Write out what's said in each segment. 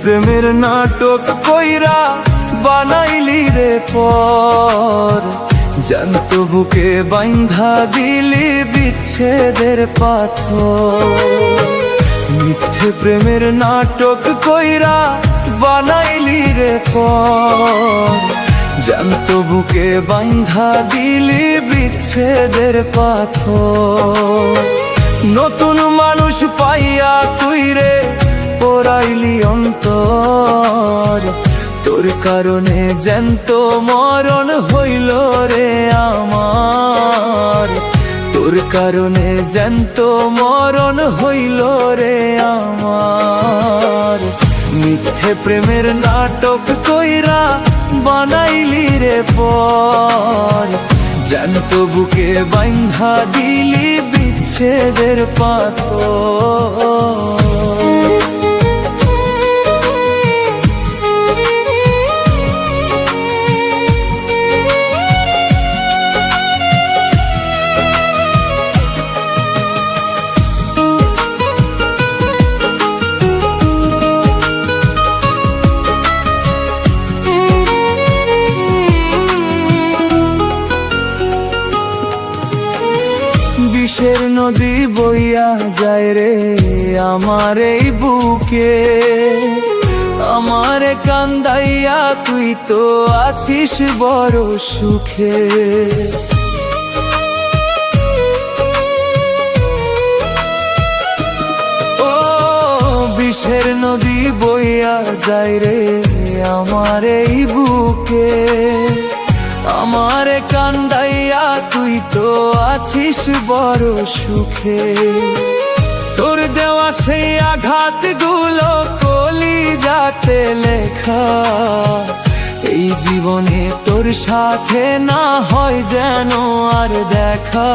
প্রেমের নাটক কইরা বানাইলি রে পর, জ্যান্ত বুকে বাইন্ধা দিলি বিচ্ছেদের পাথর। মিথ্যে প্রেমের নাটক কইরা বানাইলি রে পর, জ্যান্ত বুকে বাইন্ধা দিলি বিচ্ছেদের পাথর। নতুন মানুষ পাইয়া তুই রে পোড়াইলি অন্তর, তোর কারণে জ্যান্ত মরণ হইল রে আমার, তোর কারণে জ্যান্ত মরণ হইল রে আমার। মিথ্যে প্রেমের নাটক কইরা বানাইলি রে পর, জ্যান্ত বুকে বাইন্ধা দিলি বিচ্ছেদের পাথর। বিষের নদী বইয়া যায় রে আমার এই বুকে, আমারে কান্দাইয়া তুই তো আছিস বড় সুখে। ও বিষের নদী বইয়া যায় রে আমার এই বুকে, আমারে কান্দাইয়া তুই তো আছিস বড় সুখে। তোর দেওয়া সেই আঘাত গুলো কলিজাতে লেখা, এই জীবনে তোর সাথে না হয় যেন আর দেখা,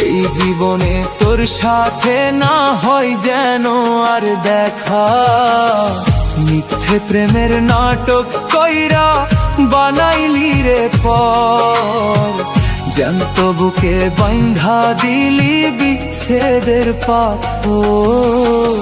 এই জীবনে তোর সাথে না হয় যেন আর দেখা। মিথ্যে প্রেমের নাটক কইরা বানাইলি রে পর, জ্যান্ত বুকে বাইন্ধা দিলি বিচ্ছেদের পাথর।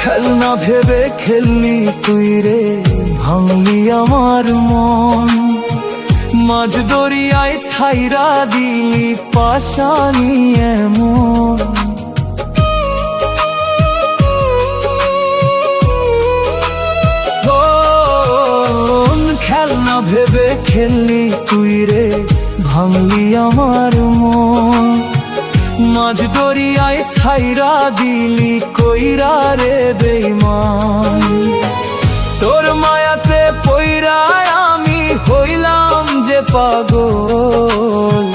খেলনা ভেবে খেললি তুই রে ভাঙলি আমার মন, মাঝ দরিয়ায় ছাইরা দিলি পাশানি এমন। খেলনা ভেবে খেললি তুই রে ভাঙলি আমার মন, মাঝ দরিয়ায় ছাইরা দিলি কইরা রে বেঈমান। তোর মায়াতে পইরায় আমি হইলাম যে পাগল,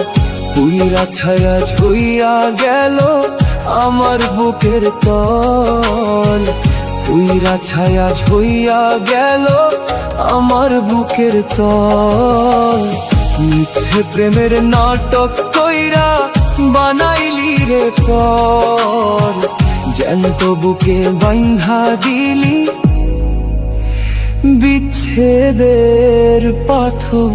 পুইরা ছায়া ঝইয়া গেল আমার বুকের তল, পুইরা ছায়া ঝইয়া গেল আমার বুকের তল। মিথ্যে প্রেমের নাটক কইরা বানাইলি রে পর, জ্যান্ত বুকে বাইন্ধা দিলি বিচ্ছেদের পাথর।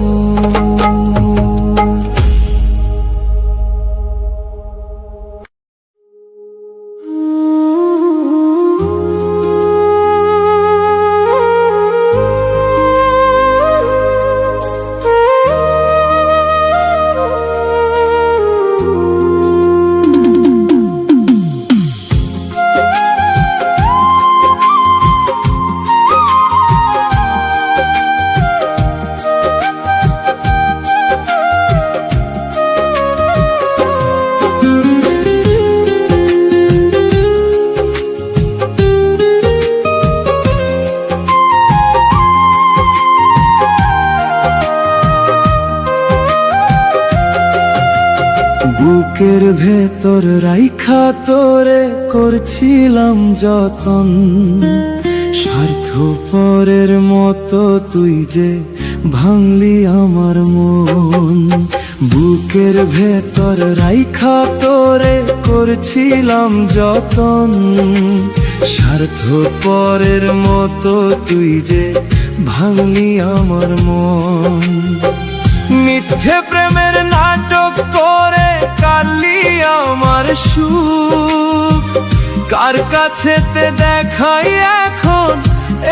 বুকের ভেতর রাইখা তোরে করছিলাম যতন, স্বার্থপরের মতো তুই যে ভাঙলি আমার মন। বুকের ভেতর রাইখা তোরে করছিলাম যতন, স্বার্থপরের মতো তুই যে ভাঙলি আমার মন। মিথ্যে প্রেমের নাটক করে কালি আমার সুখ, কার কাছেতে দেখাই এখন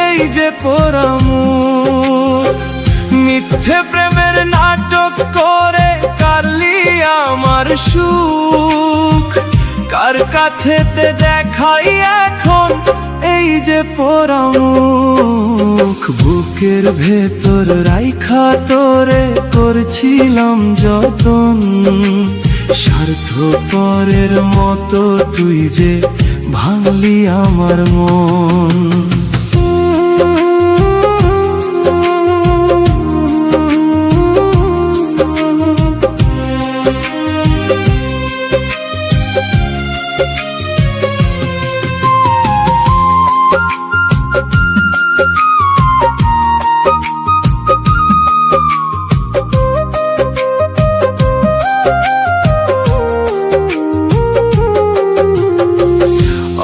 এই যে পোড়া মুখ। মিথ্যে প্রেমের নাটক করে কালি আমার সুখ, কার কাছেতে দেখাই এখন এই যে পোড়া মুখ। বুকের ভেতর রাইখা তোরে করছিলাম যতন, স্বার্থপরের মতো তুই যে ভাঙলি আমার মন।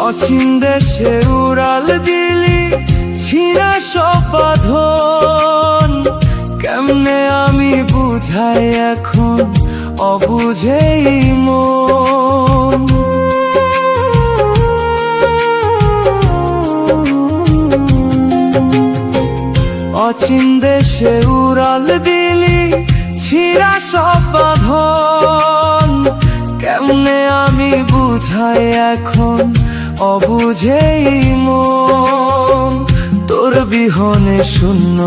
অচিন দেশে উড়াল দিলি ছিঁড়া সব বাঁধন, কেমনে আমি বুঝাই এখন অবুঝেই মন। অচিন দেশে উড়াল দিলি ছিঁড়া সব বাঁধন, কেমনে আমি বুঝাই এখন অবুঝেই মন। তোর বিহনে শূন্য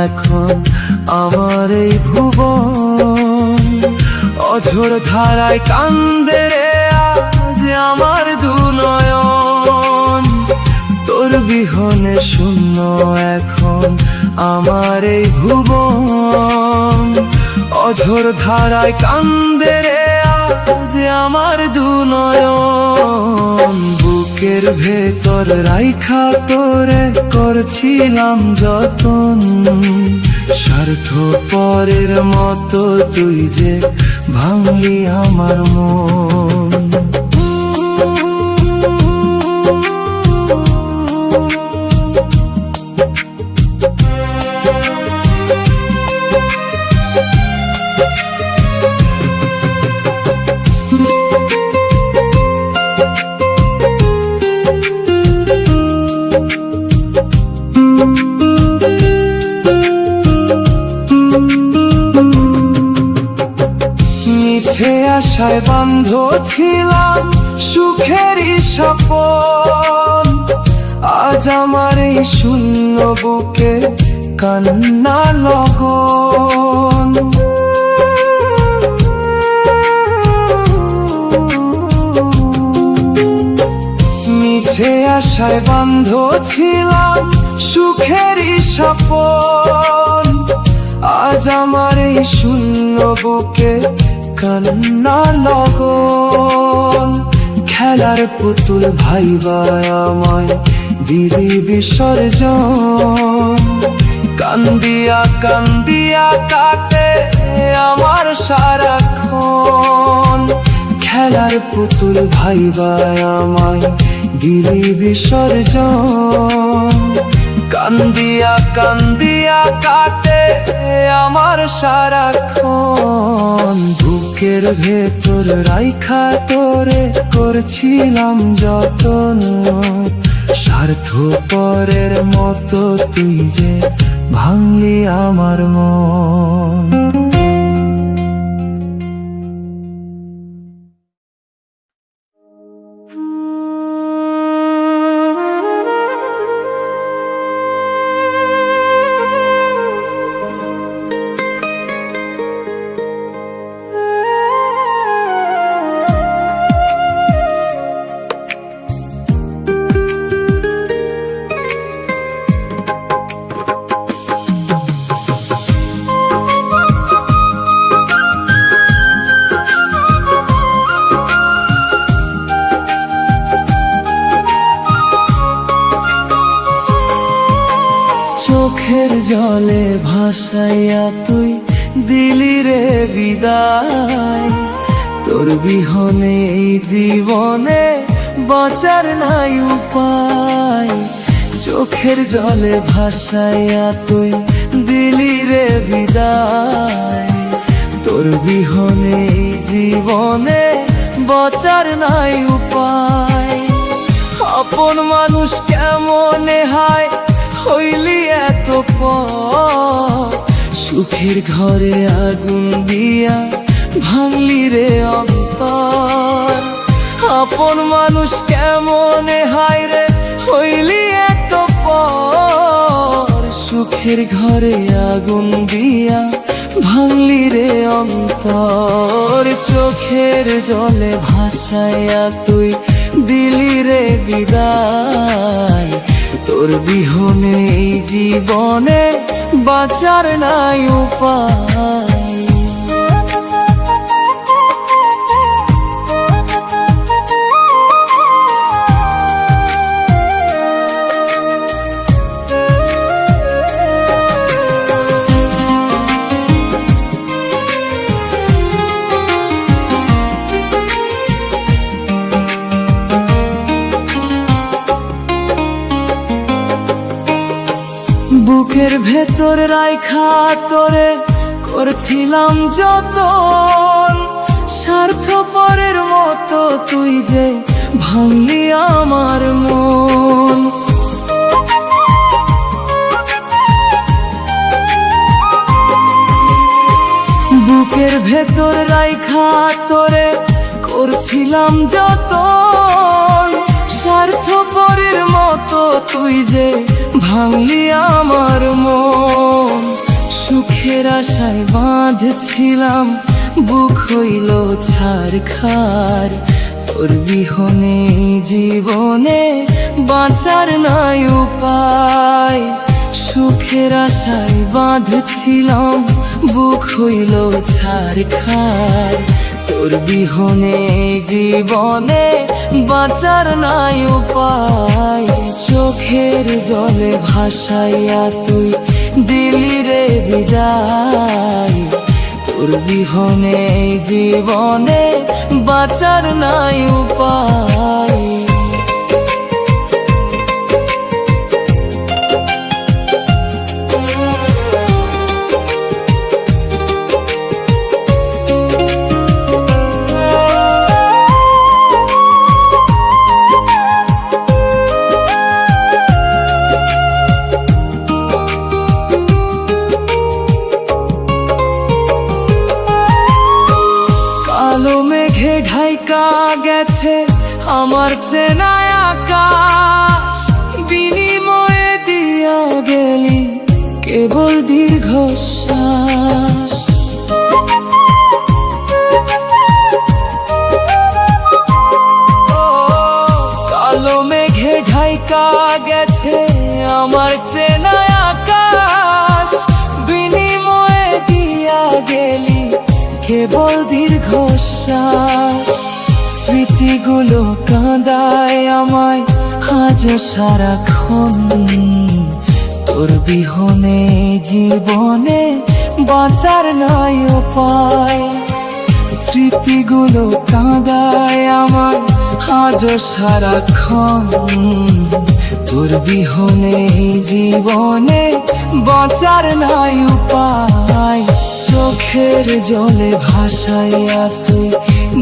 এখন আমার এই ভুবন, অঝোর ধারায় কান্দে রে আজ আমার দুনয়ন। তোর বিহনে শূন্য এখন আমার এই ভুবন, অঝোর ধারায় কান্দে রে আজ আমার দুনয়ন। বুকের ভেতর রাইখা তোরে করছিলাম যতন, স্বার্থপরের মতো তুই যে ভাঙলি আমার মন। মিছে আশায় বান্ধ ছিলাম সুখেরই স্বপন, আজ আমার এই শূন্য বুকে কান্না লগন। মিছে আশায় বান্ধ ছিলাম সুখেরই স্বপন, আজ আমার এই শূন্য বুকে কান্না লগন। খেলার পুতুল ভাইবা আমায় দিলি বিসর্জন, কান্দিয়া কান্দিয়া কাটে আমার সারাক্ষণ। খেলার পুতুল ভাইবা আমায় দিলি বিসর্জন, কান্দিয়া কান্দিয়া কাটে আমার সারাক্ষণ। বুকের ভেতর রাইখা তোরে করছিলাম যতন, স্বার্থপরের মতো তুই যে ভাঙলি আমার মন। জলে ভাসাইয়া তুই দিলি রে বিদায়, তোর বিহনে এই জীবনে বাঁচার নাই উপায়। চোখের জলে ভাসাইয়া তুই দিলি রে বিদায়, তোর বিহনে এই জীবনে বাঁচার নাই উপায়। আপন মানুষ কেমনে হায় হইলি এত পর, সুখের ঘরে আগুন দিয়া ভাঙলি রে অন্তর। আপন মানুষ কেমনে হায় রে হইলি এত পর, সুখের ঘরে আগুন দিয়া ভাঙলি রে অন্তর। চোখের জলে ভাসাইয়া তুই দিলি রে বিদায়, তোর বিহনে এই জীবনে বাঁচার নাই উপায়। বুকের ভেতর রাইখা তোরে করছিলাম যতন, স্বার্থপরের মতো তুই যে ভাঙলি আমার মন। বুকের ভেতর রাইখা তোরে করছিলাম যতন, স্বার্থপরের মতো তুই যে ভাঙলি আমার মন। সুখের আশায় বাঁধছিলাম বুক হইল ছারখার, তোর বিহনে জীবনে বাঁচার নাই উপায়। সুখের আশায় বাঁধছিলাম বুক হইল ছারখার, তোর বিহনে জীবনে বাঁচার নাই উপায়। চোখের জলে ভাসাইয়া তুই দিলি রে বিদায়, তোর বিহনে জীবনে বাঁচার নাই উপায়। কালো মেঘে ঢাইকা গেছে আমার চেনা আকাশ, বিনিময়ে দিয়া গেলি কেবল দীর্ঘশ্বাস। কালো মেঘে ঢাইকা গেছে আমার চেনা আকাশ, বিনিময়ে দিয়া গেলি কেবল দীর্ঘশ্বাস। স্মৃতিগুলো কাঁদায় আমায় আজ সারাক্ষণ, তোর বিহনে জীবনে বাঁচার নাই উপায়। স্মৃতিগুলো কাঁদায় আমায় আজ সারাক্ষণ, তোর বিহনে জীবনে বাঁচার নাই উপায়। চোখের জলে ভাসাইয়া তুই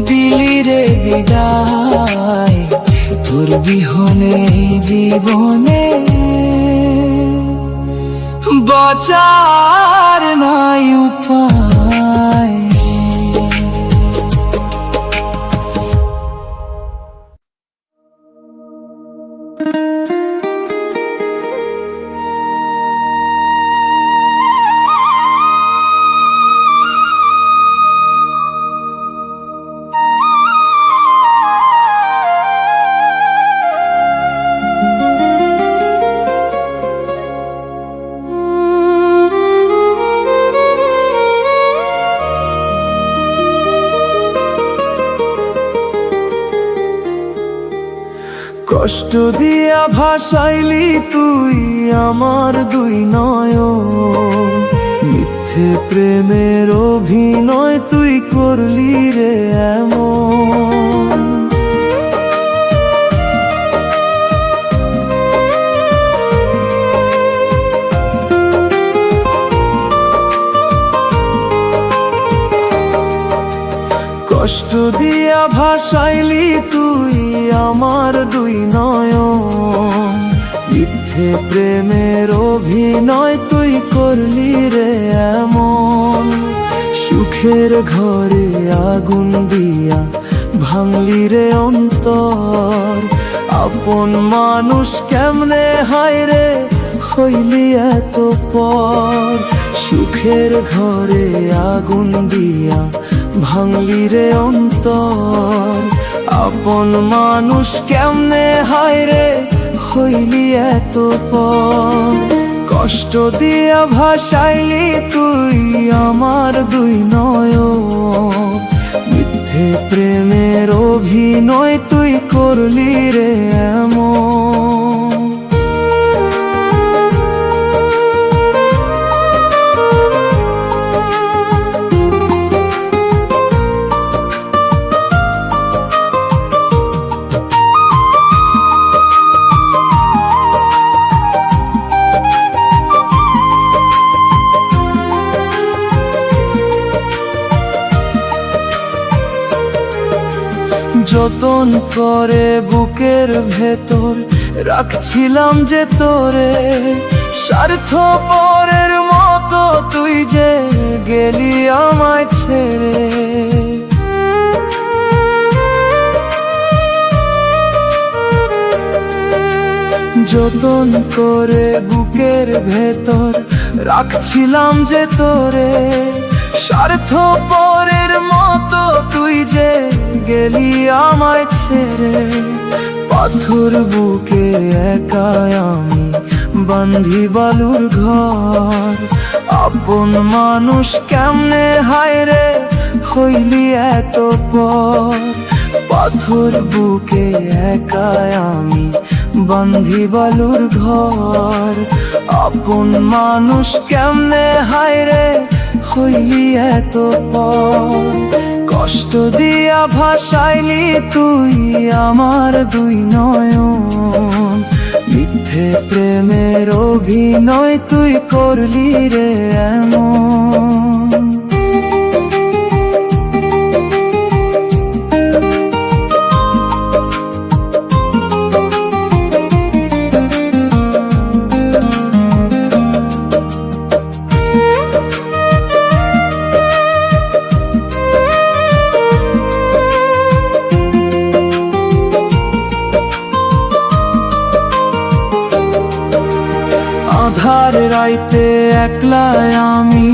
দিলি রে বিদায়, তোর বিহনে জীবনে বাঁচার নাই উপায়। কষ্ট দিয়া ভাসাইলি তুই আমার দুই নয়ন, মিথ্যে প্রেমের অভিনয় তুই করলি রে এমন। কষ্ট দিয়া ভাসাইলি তুই আমার দুই নয়ন, মিথ্যে প্রেমের অভিনয় তুই করলি রে এমন। সুখের ঘরে আগুন দিয়া ভাঙলি রে অন্তর, আপন মানুষ কেমনে হায় রে হইলি এত পর। সুখের ঘরে আগুন দিয়া ভাঙলি রে অন্তর, আপন মানুষ কেমনে হায় রে হইলি এত পর। কষ্ট দিয়া ভাসাইলি তুই আমার দুই নয়ন, মিথ্যে প্রেমের অভিনয় তুই করলি রে এমন। যতন করে বুকের ভেতর রাখছিলাম যে তোরে, স্বার্থপরের মতো তুই যে গেলি আমায় ছেড়ে। যতন করে বুকের ভেতর রাখছিলাম যে তোরে, স্বার্থপরের মতো তুই যে গেলি আমায় ছেড়ে। পাথর বুকে একা আমি বান্ধি বালুর ঘর, আপন মানুষ কেমনে হায় রে হইলি এত পর। পাথর বুকে একা আমি বান্ধি বালুর ঘর, আপন মানুষ কেমনে হায় রে হইলি এত পর। কষ্ট দিয়া ভাসাইলি তুই আমার দুই নয়ন, মিথ্যে প্রেমের অভিনয় তুই করলি রে এমন। আধার রাইতে একলায় আমি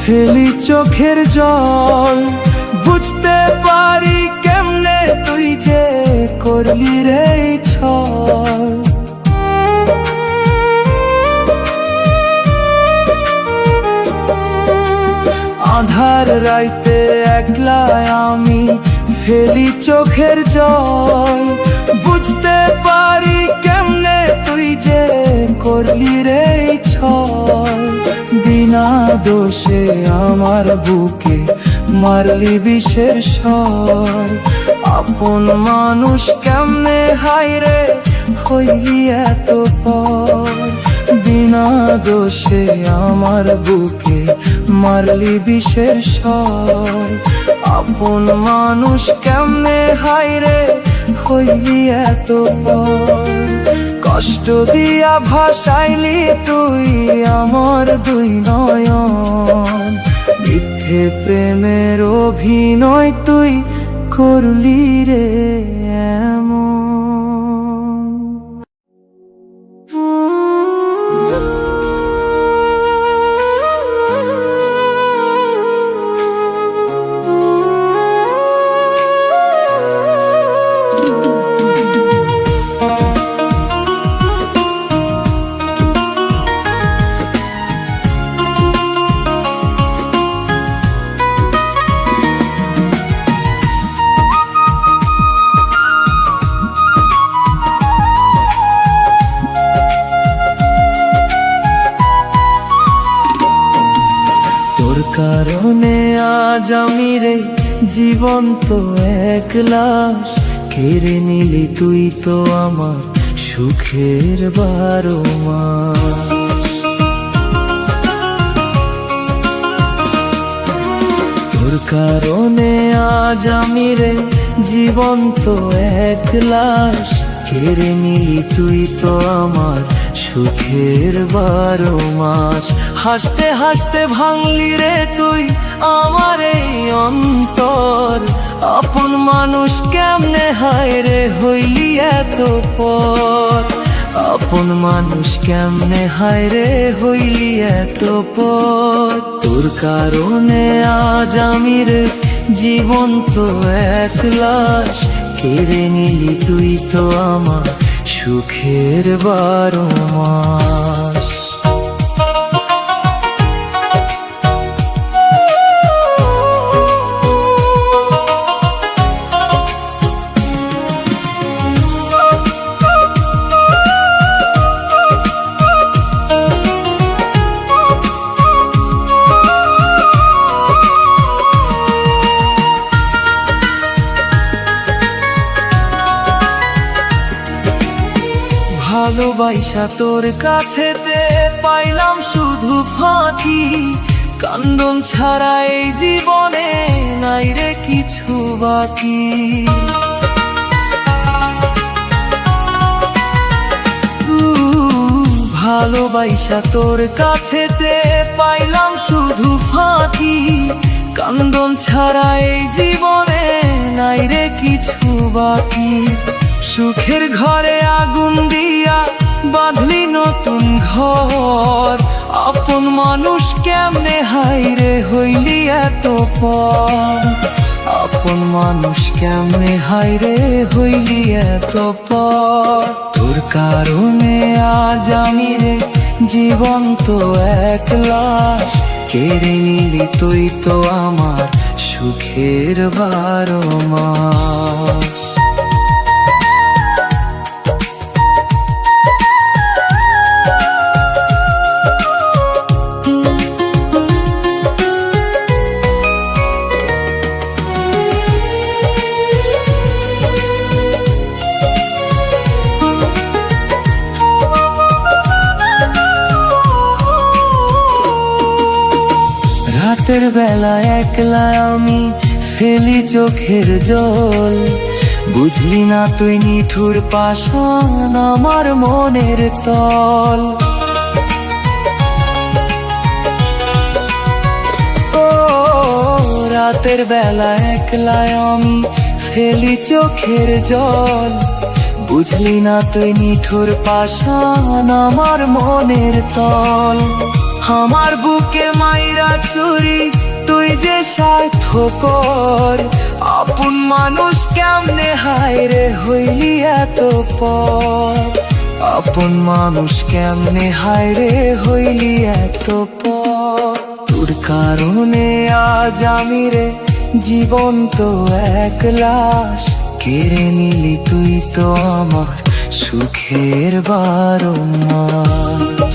ফেলি চোখের জল, বুঝতে পারি কেমনে তুই যে করলি রে ছল। আধার রাইতে একলায় আমি ফেলি চোখের জল, বুঝতে পারি কেমনে তুই যে করলি রে ছল। বিনা দোষে আমার বুকে মারলি বিষের স্বর, আপন মানুষ কেমনে হায় রে হইলি এত পর। বিনা দোষে আমার বুকে মারলি বিষের স্বর, আপন মানুষ কেমনে হায় রে হইলি এত পর। কষ্ট দিয়া ভাসাইলি তুই আমার দুই নয়ন, মিথ্যে প্রেমের অভিনয় তুই করলি রে এমন। আজ আমি রে জীবন্ত এক লাশ, কেড়ে নিলি তুই তো আমার সুখের 12 মাস। তোর কারণে আজ আমি রে জীবন্ত এক লাশ, কেড়ে নিলি তুই তো আমার সুখের 12 মাস। হাসতে হাসতে ভাঙলি রে তুই আমার এই অন্তর, আপন মানুষ কেমনে হায় রে হইলি এত পর। আপন মানুষ কেমনে হায় রে হইলি এত পর। তোর কারণে আজ আমি রে জীবন্ত এক লাশ, কেড়ে নিলি তুই তো আমার সুখের 12 মাস। ভালোবাসা তোর কাছেতে পাইলাম শুধু ফাঁকি, কান্দন ছাড়া এই জীবনে নাই রে কিছু বাকি। ভালোবাসা তোর কাছেতে পাইলাম শুধু ফাঁকি, কান্দন ছাড়া এই জীবনে নাই রে কিছু বাকি। সুখের ঘরে আগুন দিয়া বাঁধলি নতুন ঘর, আপন মানুষ কেমনে হায় রে হইলি এত পর। আপন মানুষ কেমনে হায় রে হইলি এত পর। তোর কারণে আজ আমি রে জীবন্ত এক লাশ, কেড়ে নিলি তুই তো আমার সুখের 12 মাস। রাতের বেলা একলা আমি ফেলি চোখের জল, বুঝলি না তুই নিঠুর পাষাণ আমার মনের তল। ও রাতের বেলা একলা আমি ফেলি চোখের জল, বুঝলি না তুই নিঠুর পাষাণ আমার মনের তল। আমার বুকে মাইরা ছুরি তুই যে স্বার্থপর, আপন মানুষ কেমনে হায় রে হইলি এত পর। আপন মানুষ কেমনে হায় রে হইলি এত পর। তোর কারণে আজ আমি রে জীবন্ত এক লাশ, কেড়ে নিলি তুই তো আমার সুখের 12 মাস।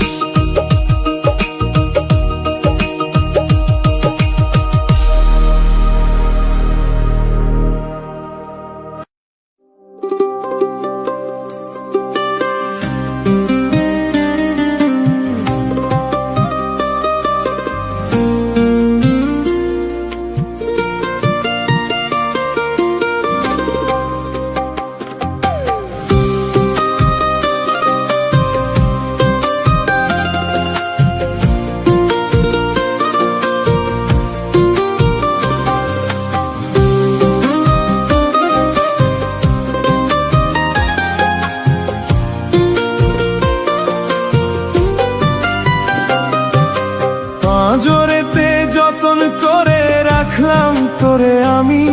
জোরেতে যতন করে রাখলাম তোরে আমি,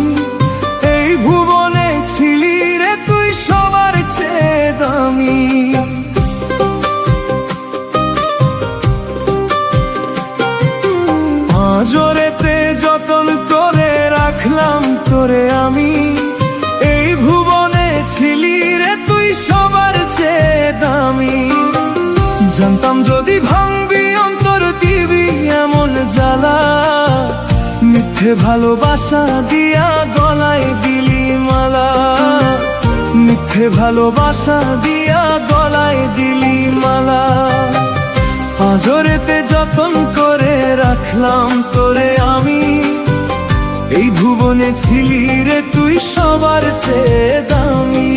এই ভুবনে ছিলি রে তুই সবার চেয়ে দামি। জোরেতে যতন করে রাখলাম তোরে আমি, এই ভুবনে ছিলি রে তুই সবার চেয়ে দামি। জানতাম যদি ভাঙবি অন্তর দিবি এমন জ্বালা, মিথ্যে মিথ্যে ভালোবাসা দিয়া গলায় দিলি মালা, মিথ্যে ভালোবাসা দিয়া গলায় দিলি মালা। পাঁজরেতে যতন করে রাখলাম তোরে আমি, এই ভুবনে ছিলি রে তুই সবার চেয়ে দামি।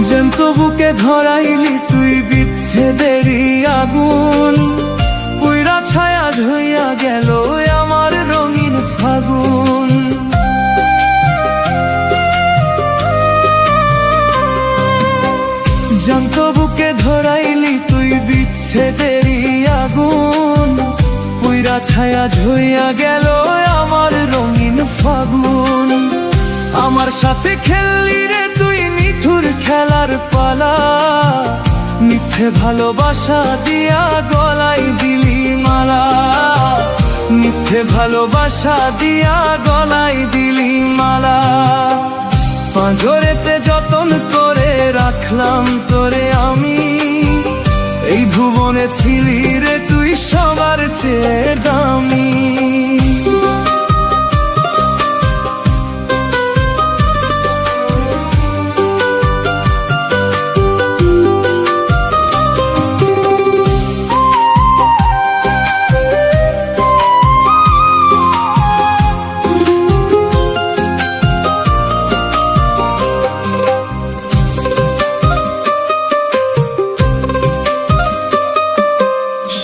জ্যান্ত বুকে ধরাইলি তুই বিচ্ছেদেরই আগুন, পুইরা ছায়া হইয়া গেল আমার রঙিন ফাগুন। জ্যান্ত বুকে ধরাইলি তুই বিচ্ছেদেরই আগুন, পুইরা ছায়া হইয়া গেল আমার রঙিন ফাগুন। আমার সাথে খেললি রে তুই নিঠুর খেলার পালা, মিথ্যে ভালোবাসা দিয়া গলায় দিলি মালা, মিথ্যে ভালোবাসা দিয়া গলায় দিলি মালা। পাঁজরেতে যতন করে রাখলাম তোরে আমি, এই ভুবনে ছিলি রে তুই সবার চেয়ে দামি।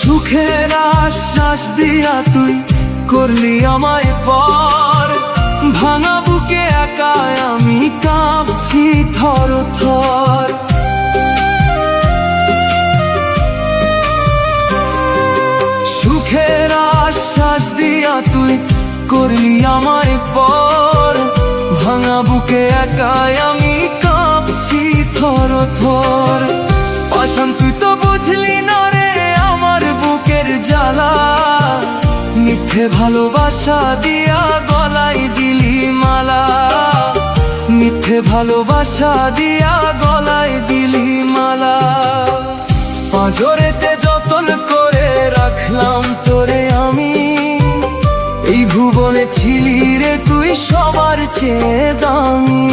সুখের আশ্বাস দিয়া তুই করলি আমায় পর, ভাঙা বুকে একা আমি কাঁপছি থর থর। সুখের আশ্বাস দিয়া তুই করলি আমায় পর, ভাঙা বুকে একা আমি কাঁপছি থর থর। পাষাণ তুই তো বুঝলি না রে আমার বুকের জ্বালা, মিথ্যে ভালোবাসা দিয়া গলায় দিলি মালা, মিথ্যে ভালোবাসা দিয়া গলায় দিলি মালা। পাঁজরেতে যতন করে রাখলাম তোরে আমি, এই ভুবনে ছিলি রে তুই সবার চেয়ে দামি।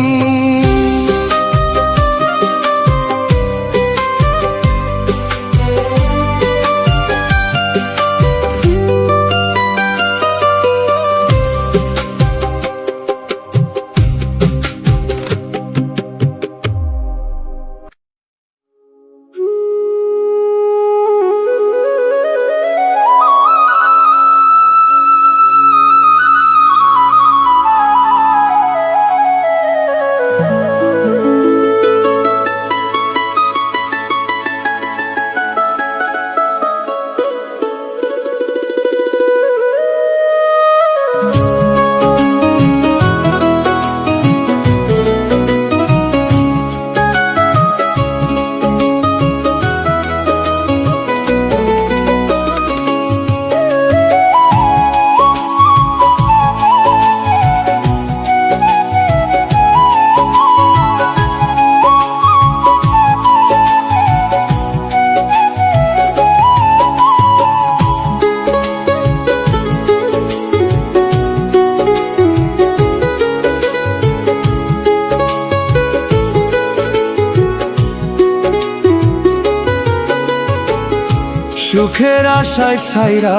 সুখের আশায় ছাইরা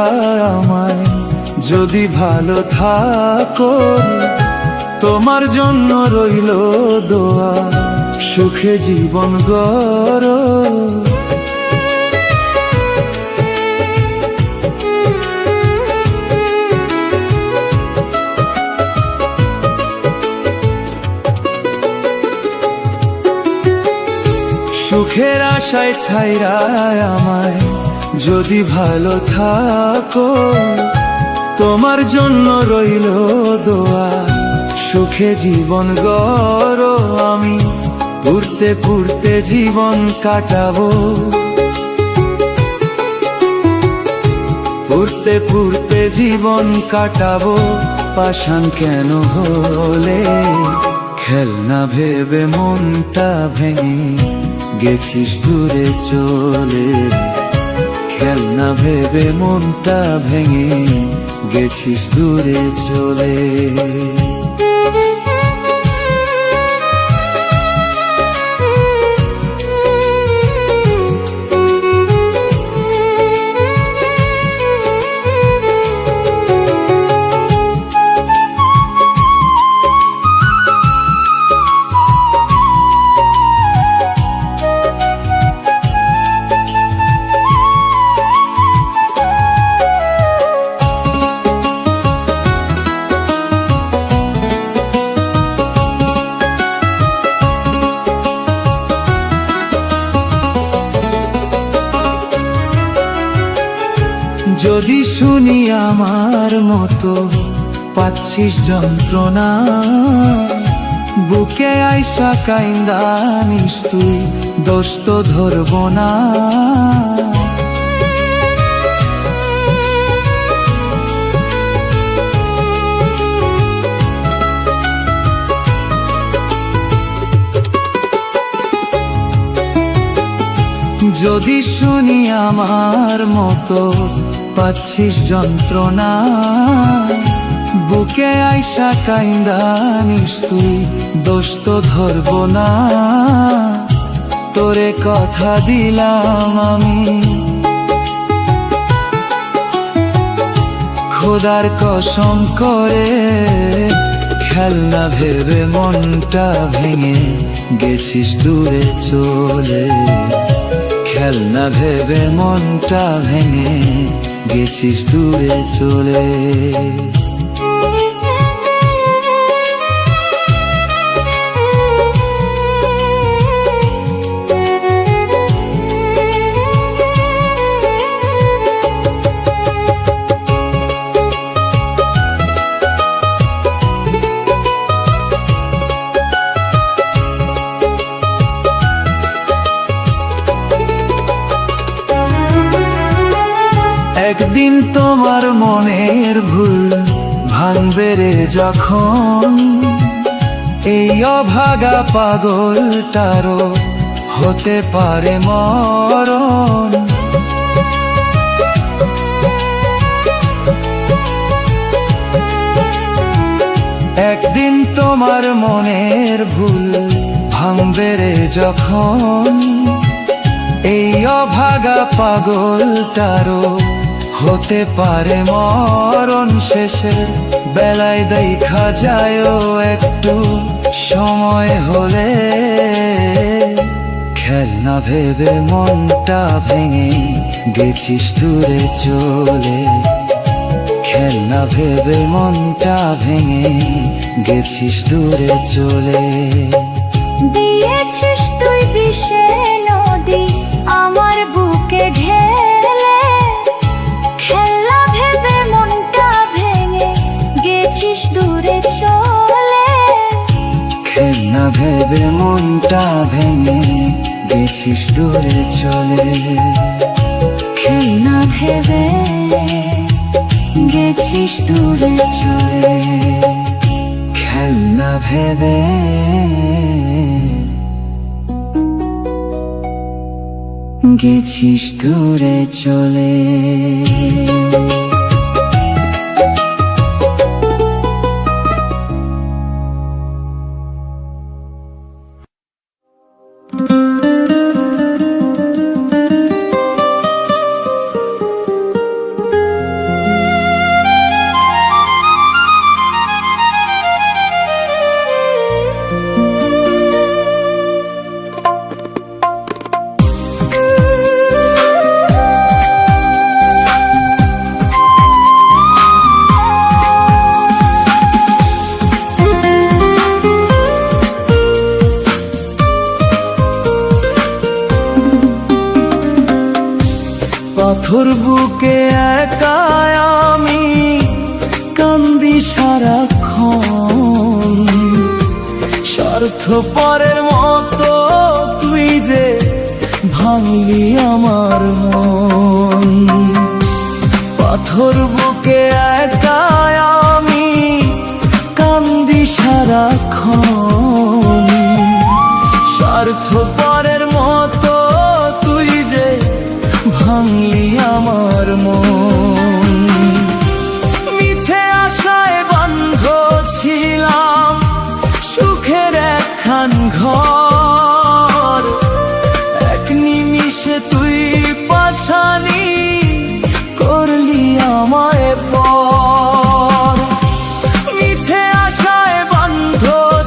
আমায় যদি ভালো থাকো, তোমার জন্য রইল দোয়া সুখে জীবন গড়ো। সুখের আশায় ছাইরা আমায় যদি ভালো থাকো, তোমার জন্য রইল দোয়া সুখে জীবন গড়ো। আমি পুড়তে পুড়তে জীবন কাটাবো, পুড়তে পুড়তে জীবন কাটাবো পাষাণ কেন হলে, খেলনা ভেবে মনটা ভেঙে গেছিস দূরে চলে, খেলনা ভেবে মনটা ভেঙে গেছিস দূরে চলে। যদি শুনি আমার মতো পাচ্ছিস যন্ত্রণা, বুকে আইসা কাইন্দা নিস তুই, দোষ তো ধরব না। যদি শুনি আমার মতো পাচ্ছিস যন্ত্রণা, বুকে আইসা কাইন্দা নিস তুই, দোষ তো ধরব না। তোরে কথা দিলাম আমি, খোদার কসম করে, খেলনা ভেবে মনটা ভেঙে গেছিস দূরে চলে, খেলনা ভেবে মনটা ভেঙে গেছিস দূরে চলে। একদিন তোমার মনের ভুল ভাঙবে রে যখন, এই অভাগা পাগলটারও হতে পারে মরণ। একদিন তোমার মনের ভুল ভাঙবে রে যখন, এই অভাগা পাগলটারও হতে পারে মরণ। শেষের বেলায় দেখা যায় একটু সময় হলে, খেলনা ভেবে মনটা ভেঙে গেছিস দূরে চলে, খেলনা ভেবে মনটা ভেঙে গেছিস দূরে চলে। দিয়েছিস তুই বিষে নদী আমার বুকে ঢেলে, খেলনা ভেবে মনটা ভেঙে গেছিস দূরে চলে, খেলনা ভেবে মনটা ভেঙে গেছিস দূরে চলে, খেলনা ভেবে গেছিস দূরে চলে, খেলনা ভেবে গেছিস দূরে চলে। পাথর বুকে একা আমি কান্দি সারাক্ষণ, স্বার্থপরের মতো তুই যে ভাঙলি আমার মন। ভাঙলি আমার মন। মিছে আশায় বন্ধ ছিলাম সুখের একখান ঘর, এক নিমিষে তুই পাশানি করলি আমায় পর। মিছে আশায় বন্ধ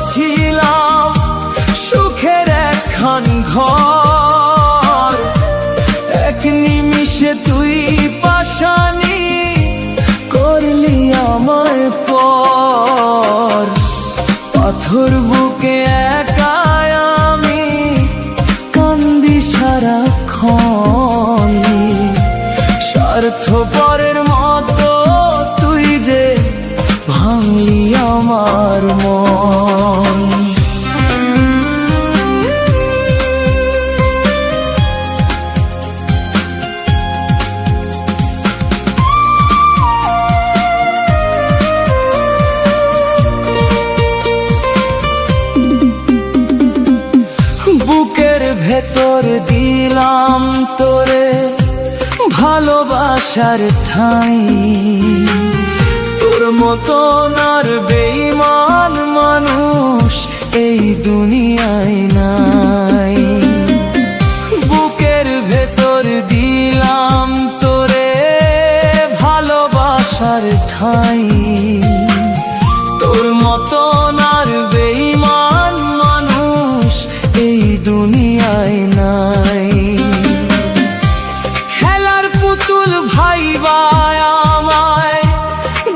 ছিলাম সুখের একখান ঘর, এক নিমিষে তুই পাশানি করলি আমায় পর। পাথর বুকে একা আমি কান্দি সারাক্ষণ, স্বার্থপরের মতো তুই যে ভাঙলি আমার মন। বুকের ভেতর দিলাম তোরে ভালোবাসার ঠাঁই, তোর মতন আর বেঈমান মানুষ এই দুনিয়ায় নাই। বুকের ভেতর দিলাম তোরে ভালোবাসার ঠাঁই, তোর মতন আর বেঈমান মানুষ এই দুনিয়ায় নাই। খেলার পুতুল ভাইবা আমায়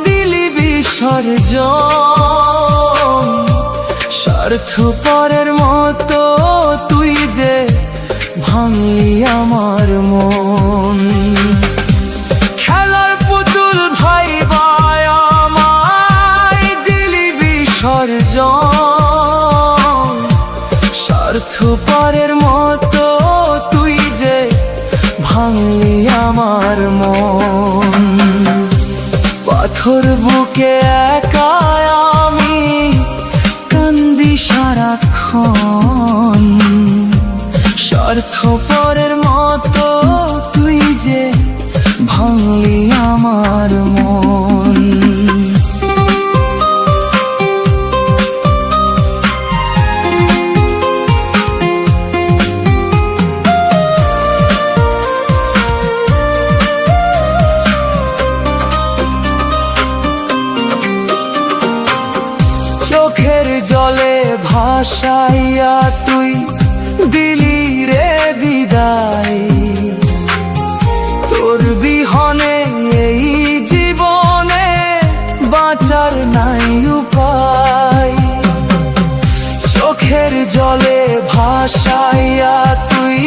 দিলি বিসর্জন, স্বার্থপরের মতো তুই যে ভাঙলি আমার মন। খেলার পুতুল ভাইবা আমায় দিলি বিসর্জন, স্বার্থপরের মতো তুই যে ভাঙলি আমার মন। পাথর বুকে একা আমি কান্দি সারাক্ষণ, স্বার্থপরের মতো তুই যে ভাঙলি আমার মন। চোখের জলে ভাসাইয়া তুই দিলি রে বিদায়, তোর বিহনে এই জীবনে বাঁচার নাই উপায়। চোখের জলে ভাসাইয়া তুই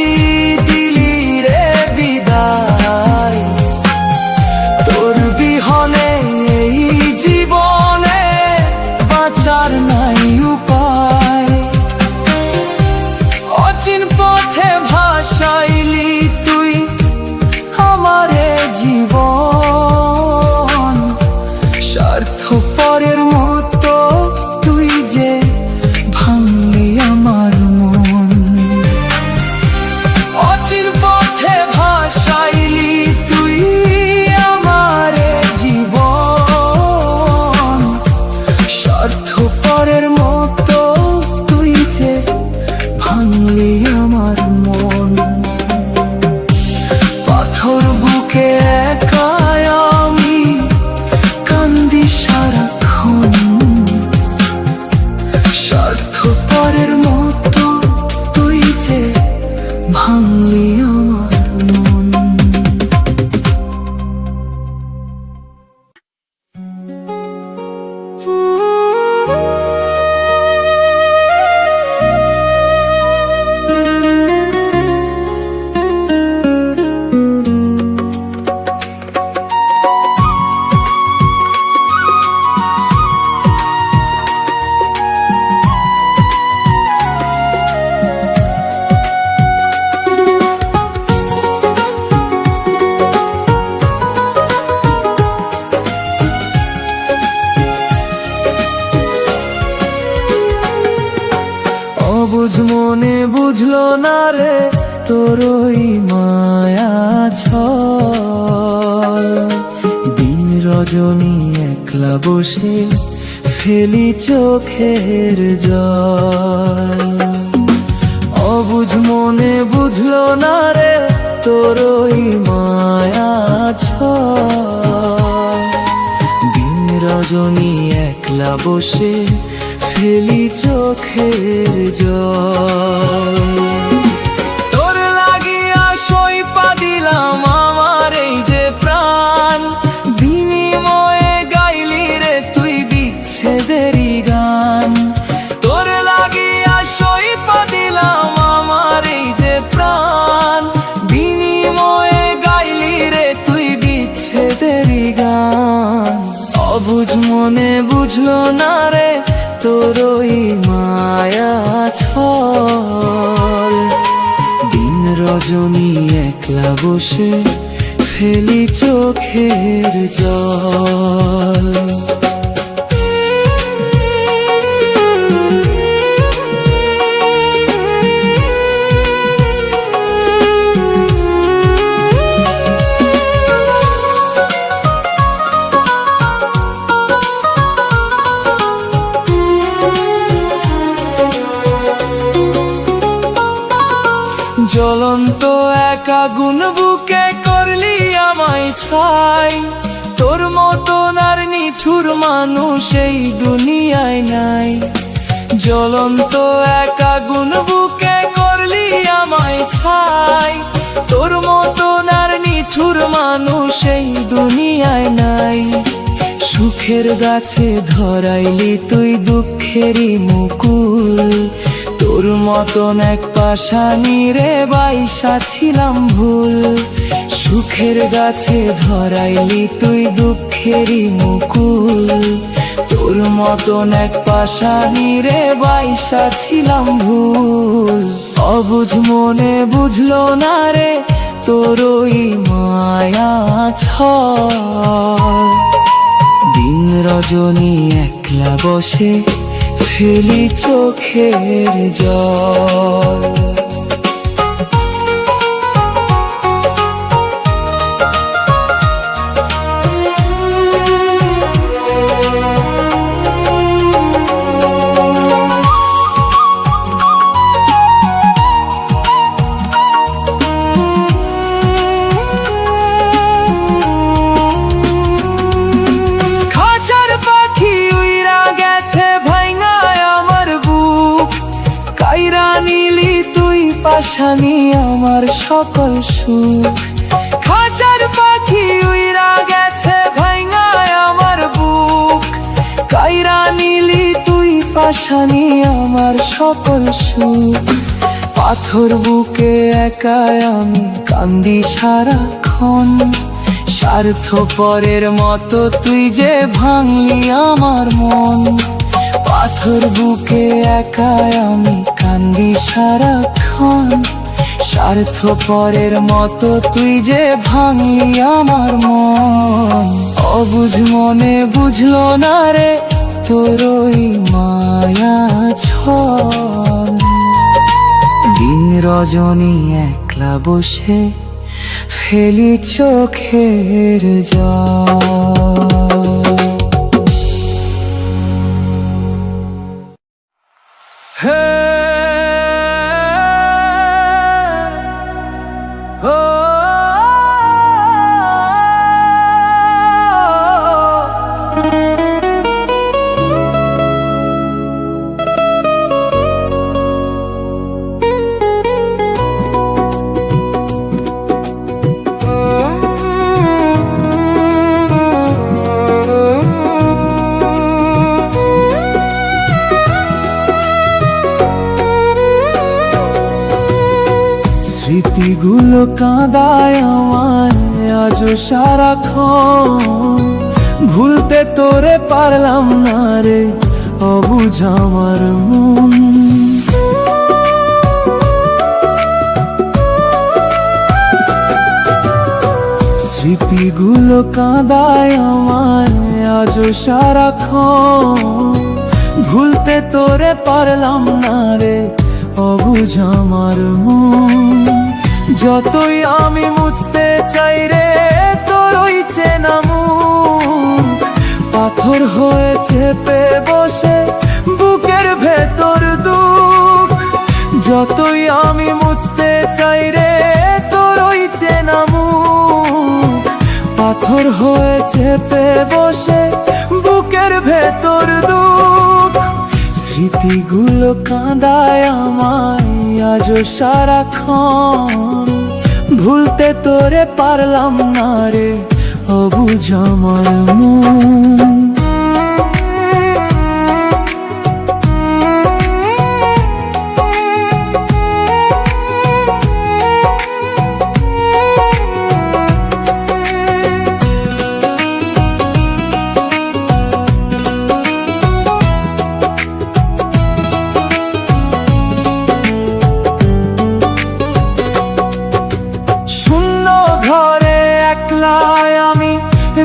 দিলি রে বিদায়, তোর বিহনে এই জীবনে বাঁচার নাই উপায়। অচিন পথে ভাসাইলি তুই আমারে জীবন, স্বার্থপরের মতো তুই যে ভাঙলি আমার মন। অচিন পথে ভাসাইলি তুই আমারে জীবন, স্বার্থপরের মতো তুই যে ভাঙলি আমার মন। পাথর বুকে একা আমি কান্দি সারাক্ষণ, স্বার্থপরের মতো তুই যে ভাঙলি আমার মন। অবুঝ মনে বুঝলো না রে তোর ওই মায়া ছ ছল। দিন রজনী একলা বসে ফেলি চোখের জল। অবুঝ মনে বুঝলো না রে তোর ওই মায়া ছল। দিন রজনী একলা বসে ফেলি চোখের জল। তোর লাগিয়া সইপা দিলাম আমার এই যে প্রাণ, বিনিময়ে গাইলি রে তুই বিচ্ছেদেরই গান। তোর লাগিয়া সইপা দিলাম আমার এই যে প্রাণ, বিনিময়ে গাইলি রে তুই বিচ্ছেদেরই গান। অবুঝ মনে বুঝলো না রে তোর ওই মায়া ছল। দিন রজনী একলা বসে ফেলি চোখের জল। জ্বলন্ত এক আগুন বুকে করলি আমায় ছাই, তোর মতন আর নিঠুর মানুষ এই দুনিয়ায় নাই। জ্বলন্ত এক আগুন বুকে করলি আমায় ছাই, তোর মতন আর নিঠুর মানুষ এই দুনিয়ায় নাই। সুখের গাছে ধরাইলি তুই দুঃখেরই মুকুল, তোর মতন এক পাশানি রে বাইসা ছিলাম ভুল। সুখের গাছে ধরাইলি তুই দুঃখেরই মুকুল, তোর মতন এক পাশানি রে বাইসা ছিলাম ভুল। অবুঝ মনে বুঝলো না রে তোর ওই মায়া ছল। দিন রজনী একলা বসে ফেলি চোখের জল। পাশানি আমার সকল সুখ, খাঁচার পাখি উইরা গেছে ভাঙায় আমার বুক। কাইরা নিলি তুই পাশানি আমার সকল সুখ। পাথর বুকে একাই আমি কান্দি সারাক্ষণ, স্বার্থপরের মতো তুই যে ভাঙলি আমার মন। পাথর বুকে একাই আমি কান্দি সারাক্ষণ, স্বার্থপরের মতো তুই যে ভাঙলি আমার মন। অবুঝ মনে বুঝলো না রে তোর ওই মায়া ছল। দিন রজনী একলা বসে ফেলি চোখের জল। স্মৃতিগুলো কাঁদায় আমায় আজও সারাক্ষণ, ভুলতে তোরে পারলাম না রে অবুঝ আমার মন। স্মৃতিগুলো কাঁদায় আমায় আজও সারাক্ষণ, ভুলতে তোরে পারলাম না রে অবুঝ আমার মন। যতই আমি মুছতে চাই রে তোর ওই চেনা মুখ, পাথর হয়ে চেপে বসে বুকের ভেতর দুঃখ। যতই আমি মুছতে চাই রে তোর ওই চেনা মুখ, পাথর হয়ে চেপে বসে বুকের ভেতর দুঃখ। স্মৃতিগুলো কাঁদায় আমায় আজও সারাক্ষণ, ভুলতে তোরে পারলাম না রে অবুঝ আমার মন।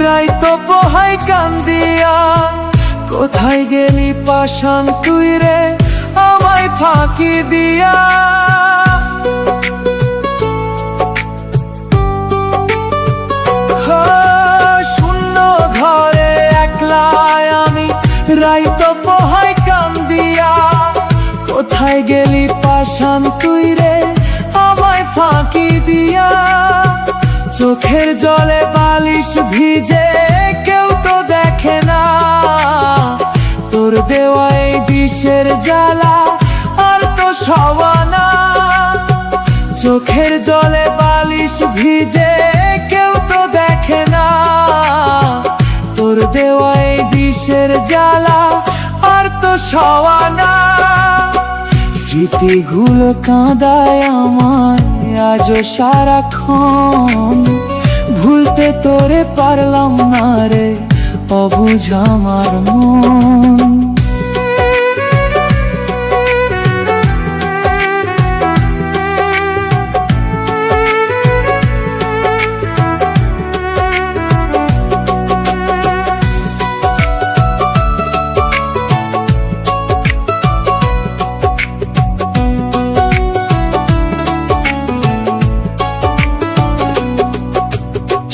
রাইতো পোহাই কান্দিয়া, কোথায় গেলি পাশান তুই রে আমায় ফাঁকি দিয়া। শূন্য ঘরে একলাই আমি রাইতো পোহাই কান্দিয়া, কোথায় গেলি পাশান তুই রে আমায় ফাঁকি দিয়া। চোখের জলে বালিশ ভিজে কেউ তো দেখে না, তোর দেওয়া এই বিষের জ্বালা আর তো সওয়া না। চোখের জলে বালিশ ভিজে কেউ তো দেখে না, তোর দেওয়া এই বিষের জ্বালা আর তো সওয়া না। স্মৃতিগুলো কাঁদায় আমায় আজও সারাক্ষণ, ভুলতে তোরে পারলাম না রে অবুঝ আমার মন।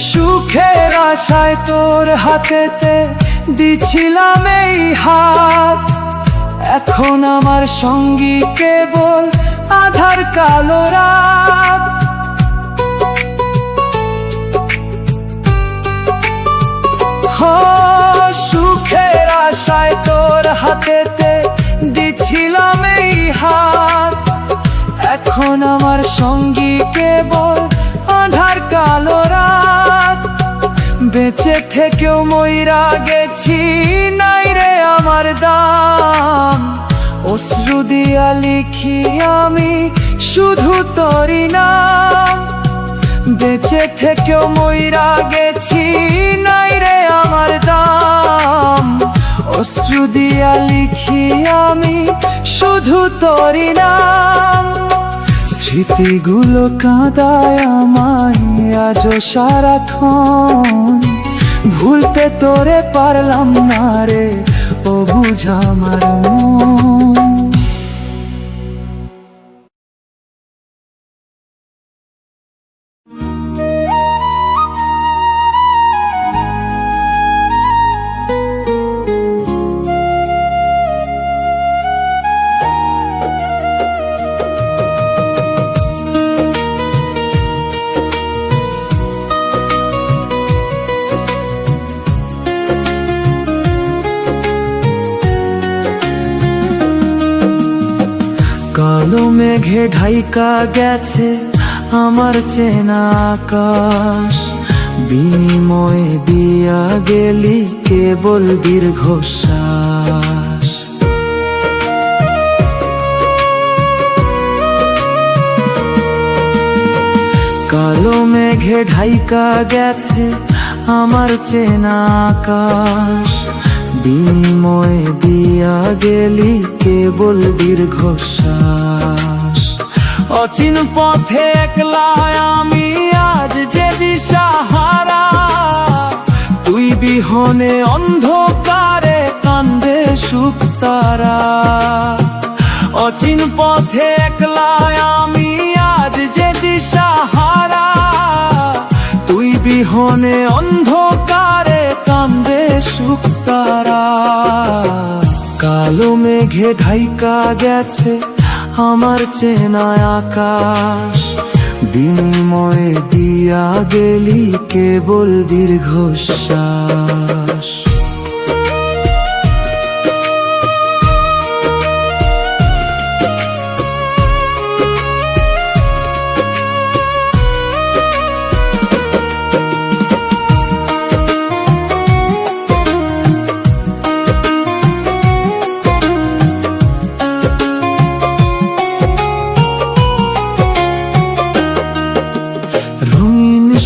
সুখের আশায় তোর হাতেতে দিছিলাম এই হাত, এখন আমার সঙ্গী কেবল আধার কালো রাত। সুখের আশায় তোর হাতেতে দিছিলাম এই হাত, এখন আমার সঙ্গী কেবল আধার কালো রাত। বেঁচে থেকেও মইরা গেছি নাই রে আমার দাম, অশ্রু দিয়া লিখি আমি শুধু তোরি নাম। বেঁচে থেকেও মইরা গেছি নাই রে আমার দাম, অশ্রু দিয়া লিখি আমি শুধু তোরি নাম। স্মৃতিগুলো কাঁদায় আমায় আজও সারাক্ষণ, ভুলতে তোরে পারলাম না রে অবুঝ আমার মন। কালো মেঘে ঢাইকা গেছে আমার চেনা আকাশ, বিনিময়ে দিয়া গেলি কেবল দীর্ঘশ্বাস। কালো মেঘে ঢাইকা গেছে আমার চেনা আকাশ, বিনিময়ে দিয়া গেলি কেবল দীর্ঘশ্বাস। অচিন পথে একলা আমি আজ যে দিশাহারা, তুই বিহনে অন্ধকারে কান্দে সুপ্তারা। অচিন পথে একলা আমি আজ যে দিশাহারা, বিহনে অন্ধকারে কান্দে শুকতারা। কালো মেঘে ঢাইকা গেছে আমার চেনা আকাশ, বিনিময়ে দিয়া গেলি কেবল দীর্ঘশ্বাস।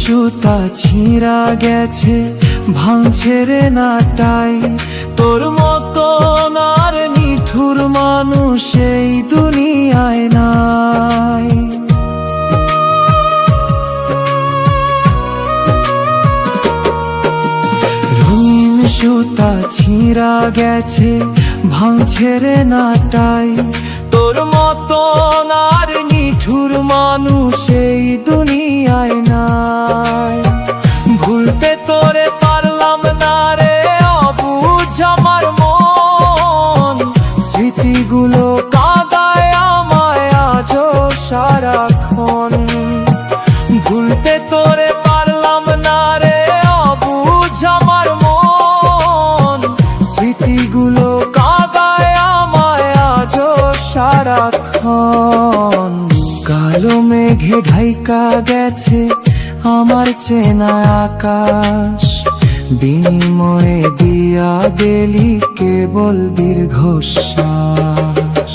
সুতা ছিঁড়া গেছে ভাঙছে রে নাটাই, তোর মতো আর নিঠুর মানুষ এই দুনিয়ায় নাই। রঙিন সুতা ছিঁড়া গেছে ভাঙছে রে নাটাই, তোর মতো আর নিঠুর মানুষ এই দুনিয়ায় নাই। ভুলতে তোরে পারলাম না রে অবুঝ আমার মন, স্মৃতিগুলো কাঁদায় আমায় আজও সারাক্ষণ। ভুলতে তোরে পারলাম না রে অবুঝ আমার মন, স্মৃতিগুলো কাঁদায় আমায় আজও সারাক্ষণ। কালো মেঘে ঢাইকা গেছে আমার চেনা আকাশ, বিনিময়ে দিয়া গেলি কেবল দীর্ঘশ্বাস।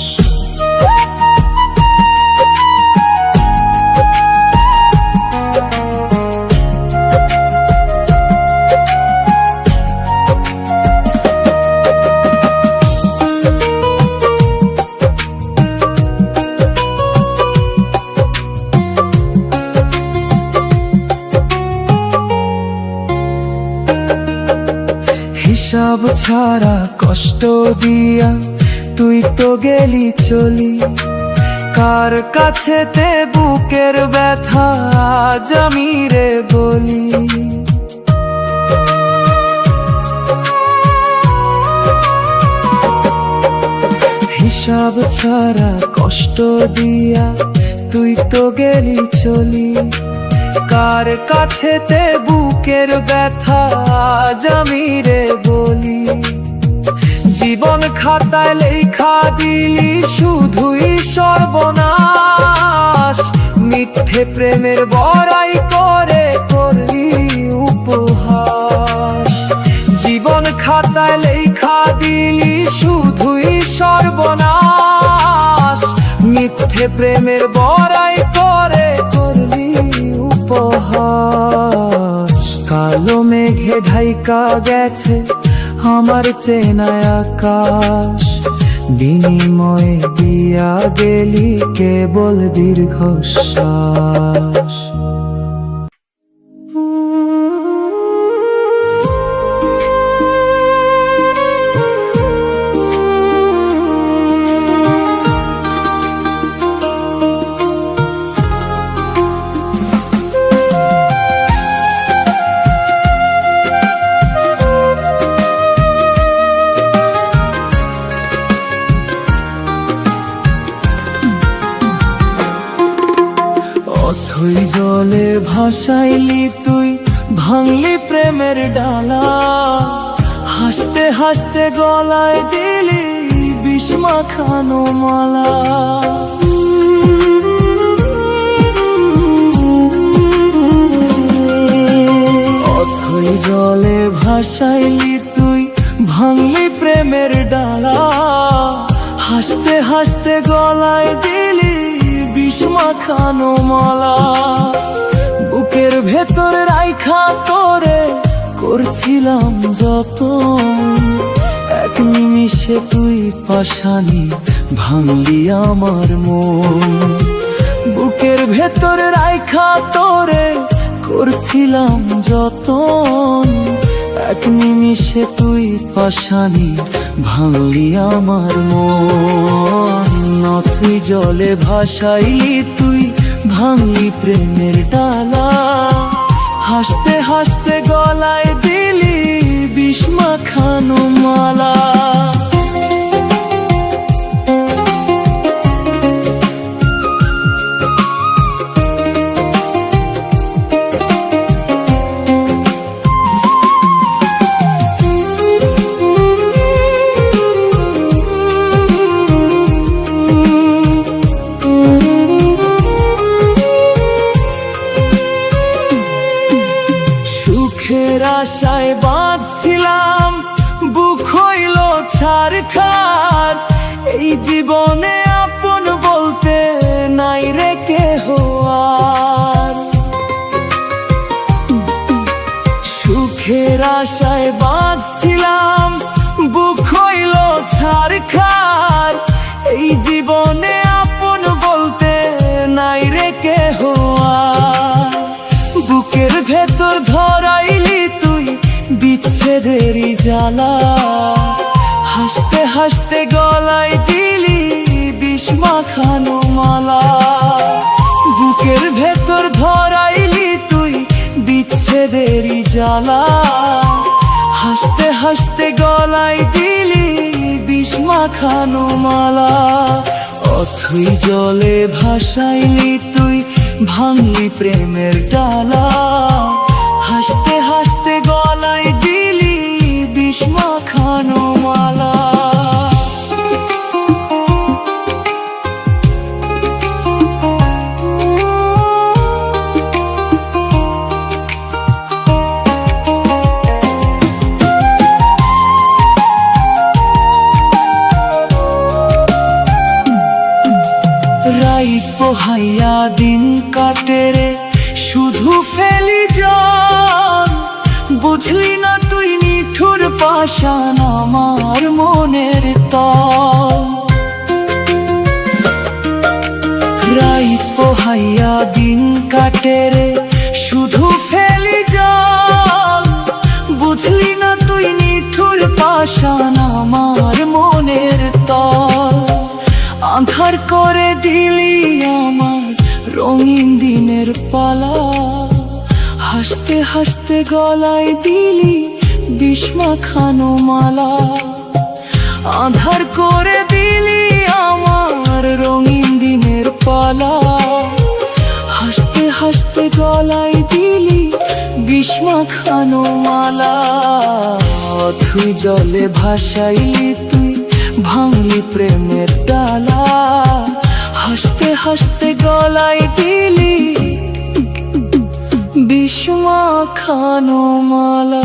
হিসাব ছাড়া কষ্ট দিয়া তুই তো গেলি চলি, কার কাছেতে বুকের ব্যথা আজ আমি রে বলি। হিসাব ছাড়া কষ্ট দিয়া তুই তো গেলি চলি, কার কাছেতে বুকের ব্যথা আজ আমি রে বলি। জীবন খাতায় লেখা দিলি শুধুই সর্বনাশ, মিথ্যে প্রেমের বড়াই করে করলি উপহাস। জীবন খাতায় লেখা দিলি শুধুই সর্বনাশ, মিথ্যে প্রেমের বড়াই করে করলি উপহাস। কালো মেঘে ঢাইকা গেছে আমার চেনা আকাশ, বিনিময়ে দিয়া গেলি কেবল দীর্ঘশ্বাস। অথই জলে ভাসাইলি তুই ভাঙলি প্রেমের ডালা, হাসতে হাসতে গলায় দিলি বিষ মাখানো মালা। অথই জলে ভাসাইলি তুই ভাঙলি প্রেমের ডালা, হাসতে হাসতে গলায় দিলি বিষ মাখানো মালা। বুকের ভেতর রাইখা তোরে করছিলাম যতন, এক নিমিষে তুই পাশানি ভাঙলি আমার মন। বুকের ভেতর রাইখা তোরে করছিলাম যতন, এক নিমিষে তুই পাশানি ভাঙলি আমার মন। নথই জলে ভাসাইলি তুই ভাঙলি প্রেমের ডালা, হাসতে হাসতে গলায় দিলি বিষ মাখানো মালা। সুখের আশায় বাঁধছিলাম, বুক হইল ছারখার। এই জীবনে আপন বলতে নাই রে কেহ আর। সুখের আশায় বাঁধছিলাম, বুক হইল ছারখার। এই জীবনে আপন বলতে নাই রে কেহ আর। বুকের ভেতর ধরাইলি তুই বিচ্ছেদেরই জ্বালা। হাসতে হাসতে গলায় দিলি বিষ মাখানো মালা। বুকের ভেতর ধরাইলি তুই বিচ্ছেদেরই জ্বালা। হাসতে হাসতে গলায় দিলি বিষ মাখানো মালা। অথই জলে ভাসাইলি তুই, ভাঙলি প্রেমের ডালা। হাসতে হাসতে গলায় দিলি বিষ মাখানো মালা। রাইত পোহাইয়া দিন কাটে রে, শুধু ফেলি জল। বুঝলি না তুই নিঠুর পাষাণ আমার মনের তল। রাইত পোহাইয়া দিন কাটে রে, শুধু ফেলি জল। বুঝলি না তুই নিঠুর পাষাণ আমার মনের তল। আঁধার করে দিলি আমার রঙিন দিনের পালা। হাসতে হাসতে গলায় দিলি বিষ মাখানো মালা। আঁধার করে দিলি আমার রঙিন দিনের পালা। হাসতে হাসতে গলায় দিলি বিষ মাখানো মালা। অথই জলে ভাসাইলি তুই, ভাঙলি প্রেমের ডালা। হাসতে হাসতে গলায় দিলি বিষ মাখানো মালা।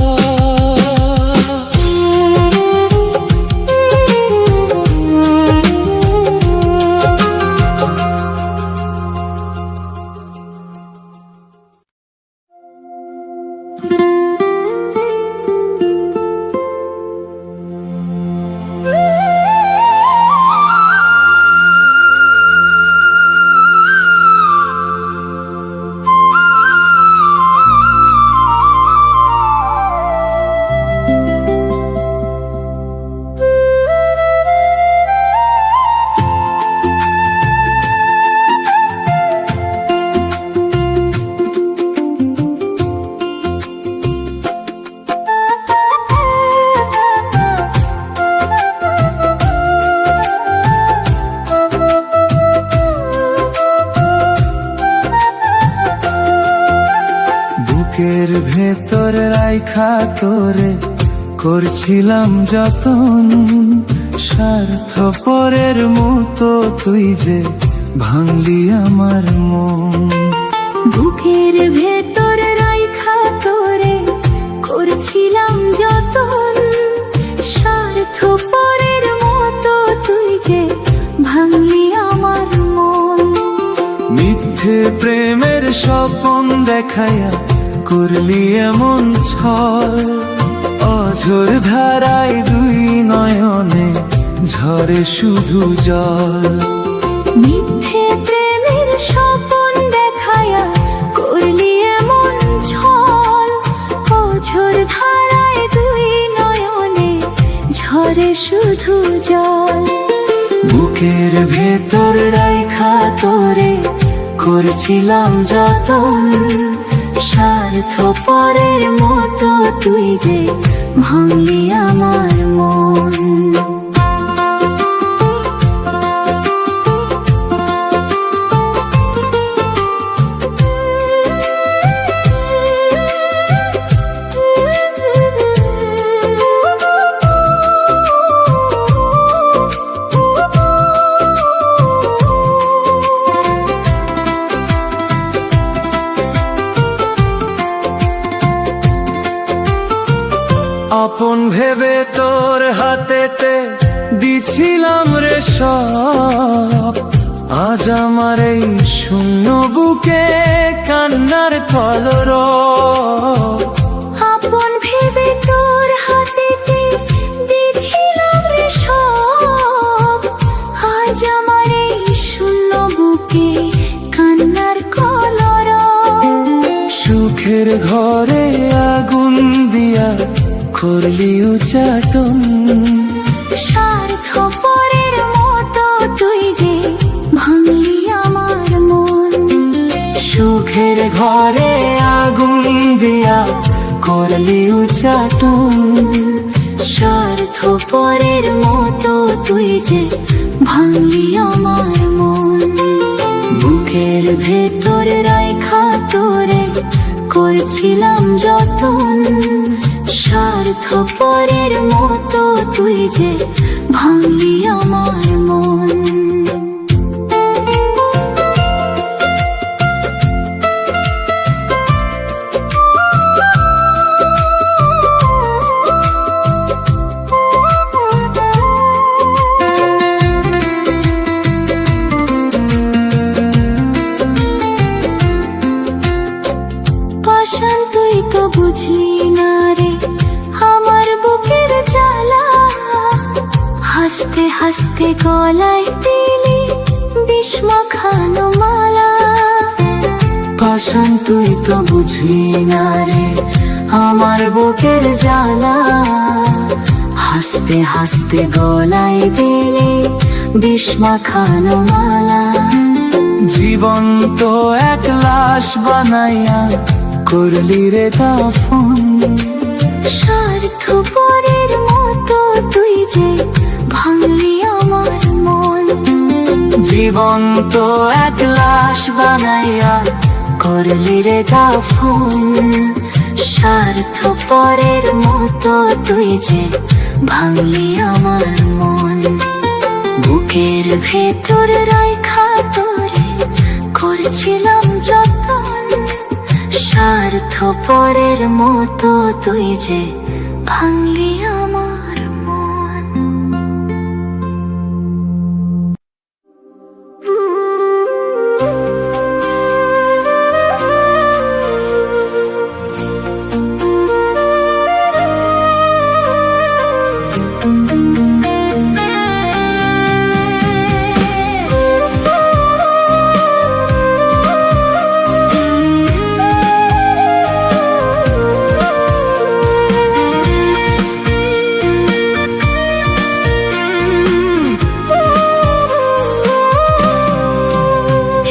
বুকের ভেতর রাইখা তোরে করছিলাম যতন। স্বার্থপরের মতো তুই যে ভাঙলি আমার মন। বুকের ভেতর রাইখা তোরে করছিলাম যতন। স্বার্থপরের মতো তুই যে ভাঙলি আমার মন। মিথ্যে প্রেমের স্বপন দেখাইয়া করলি এমন ছল। অঝোর ধারায় দুই নয়নে ঝরে শুধু জল। মিথ্যে প্রেমের স্বপন দেখায়া করলি এমন ছল। অঝোর ধারায় দুই নয়নে ঝরে শুধু জল। বুকের ভেতর রাইখা তোরে করছিলাম যতন। স্বার্থপরের মতো তুই যে ভাঙলি আমার মন। আপন ভেবে তোর হাতেতে দিছিলাম রে সব, আজ আমার এই শূন্য বুকে কান্নার কলরব। আপন ভেবে তোর হাতেতে দিছিলাম রে সব, আজ আমার এই শূন্য বুকে কান্নার কলরব। সুখের ঘরে আগুন দিয়া করলি উচাটন, স্বার্থপরের মতো তুই যে ভাঙলি আমার মন। সুখের ঘরে আগুন দিয়া করলি উচাটন, স্বার্থপরের মতো তুই যে ভাঙলি আমার মন। বুকের ভেতর রাইখা তোরে করছিলাম যতন, স্বার্থপরের মতো তুই যে ভাঙলি আমার মন। পাষাণ তুই তো বুঝলি না রে আমার বুকের জ্বালা, হাসতে হাসতে গলায় দিলি বিষ মাখানো মালা। পাষাণ তুই তো বুঝলি না রে আমার বুকের জ্বালা, হাসতে হাসতে গলায় দিলি বিষ মাখানো মালা। জীবন তো এক লাশ বানাইয়া করলি রে দাফন, স্বার্থপরের মতো তুই যে ভাঙলি আমার মন। জীবন তো এক লাশ বানাইয়া করলি রে দাফন, স্বার্থপরের মতো তুই যে ভাঙলি আমার মন। বুকের ভেতর রাইখা তোরে করছিলাম যতন, স্বার্থপরের মতো তুই যে ভাঙলি আমার মন।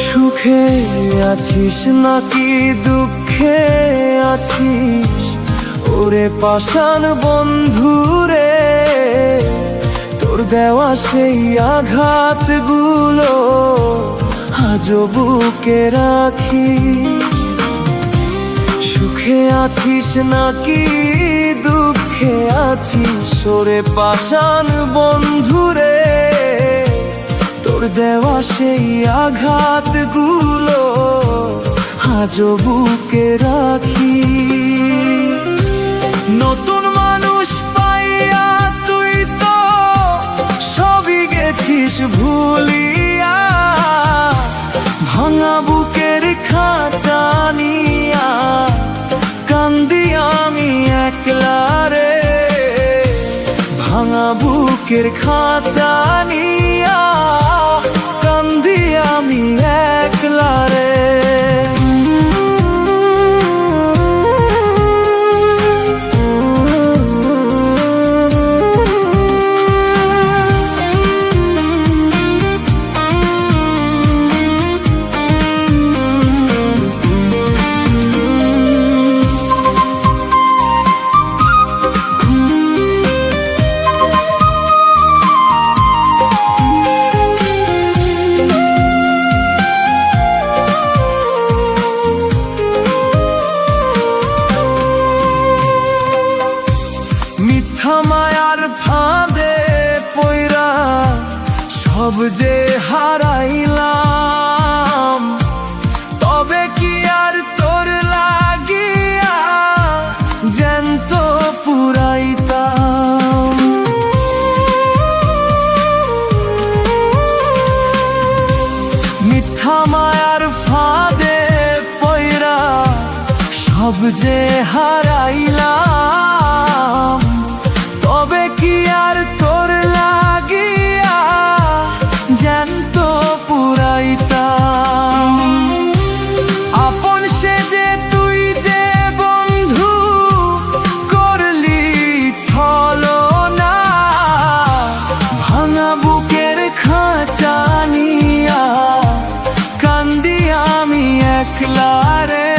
সুখে আছিস নাকি দুঃখে আছিস, ওরে পাষাণ বন্ধুরে তোর দেওয়া সেই আঘাতগুলো আজও বুকে রাখি। সুখে আছিস নাকি দুঃখে আছিস, ওরে পাষাণ বন্ধুরে তোর দেওয়া সেই আঘাতগুলো আজও বুকে রাখি। নতুন মানুষ পাইয়া তুই তো সবই গেছিস ভুলিয়া, ভাঙা বুকের খাঁচা নিয়া কান্দি আমি একলা রে। ভাঙা বুকের খাঁচা নিয়া কান্দি আমি একলা রে। মিথ্যা মায়ার ফাঁদে পইরা সব যে হারাইলাম, তবে কি আর তোর লাগিয়া জ্যান্ত পুরাইতাম। মিথ্যা মায়ার ফাঁদে পইরা সব যে হারাইলাম, তবে কি আর তোর লাগিয়া জ্যান্ত পুরাইতাম। আপন সে যে তুই যে বন্ধু করলি ছলনা, ভাঙা বুকের খাঁচা নিয়া কান্দি আমি একলা রে।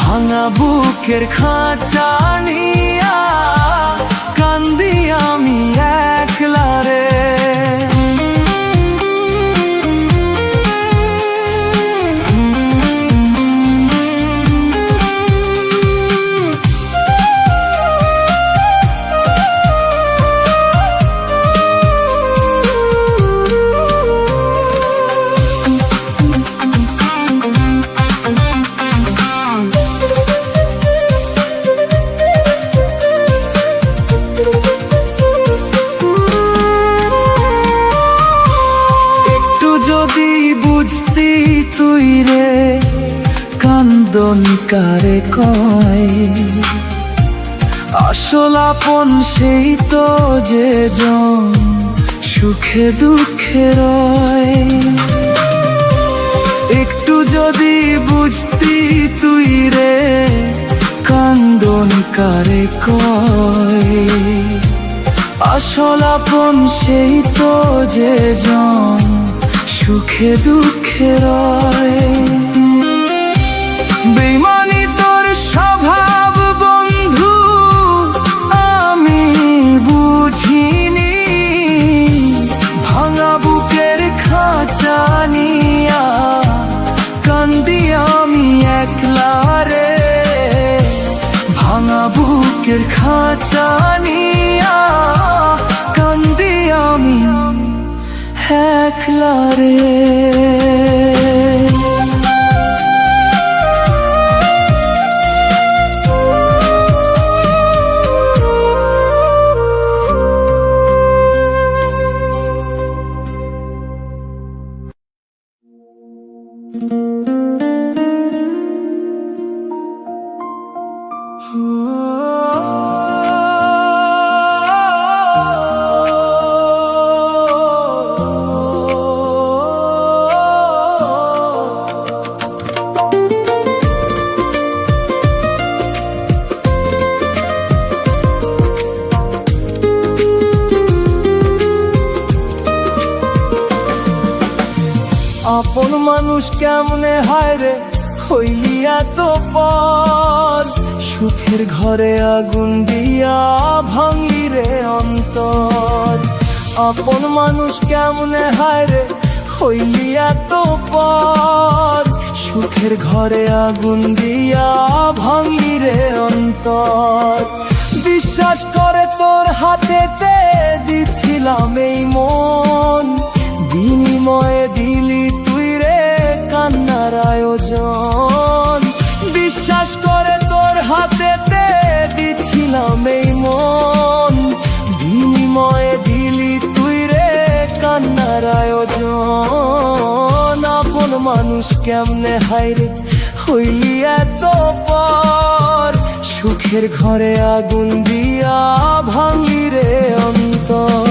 ভাঙা বুকের খাঁচা নিয়া কান্দি আমি একলা রে। যদি বুঝতি তুই রে কান্দন কারে কয়, আসল আপন সেই তো যে জন সুখে দুঃখে রয়। একটু যদি বুঝতি তুই রে কান্দন কারে কয়, আসল আপন সেই তো যে জন সুখে দুঃখে রয়। বেঈমানি তোর স্বভাব বন্ধু আমি বুঝিনি, ভাঙা বুকের খাঁচা নিয়া কান্দি আমি একলা রে। ভাঙা বুকের খাঁচা নিয়া কান্দি আমি একলা রে। আপন মানুষ কেমনে হায় রে হইলি এত পর, সুখের ঘরে আগুন দিয়া ভাঙলি রে অন্তর। আপন মানুষ কেমনে হায় রে হইলি এত পর, সুখের ঘরে আগুন দিয়া ভাঙলি রে অন্তর। বিশ্বাস করে তোর হাতেতে দিছিলাম এই মন, বিনিময়ে দিলি তুই রে কান্নার আয়োজন। বিশ্বাস করে তোর হাতেতে দিছিলাম এই মন, বিনিময়ে দিলি তুই রে কান্নার আয়োজন। আপন মানুষ কেমনে হায়রে হইলি এত পর, সুখের ঘরে আগুন দিয়া ভাঙলি রে অন্তর।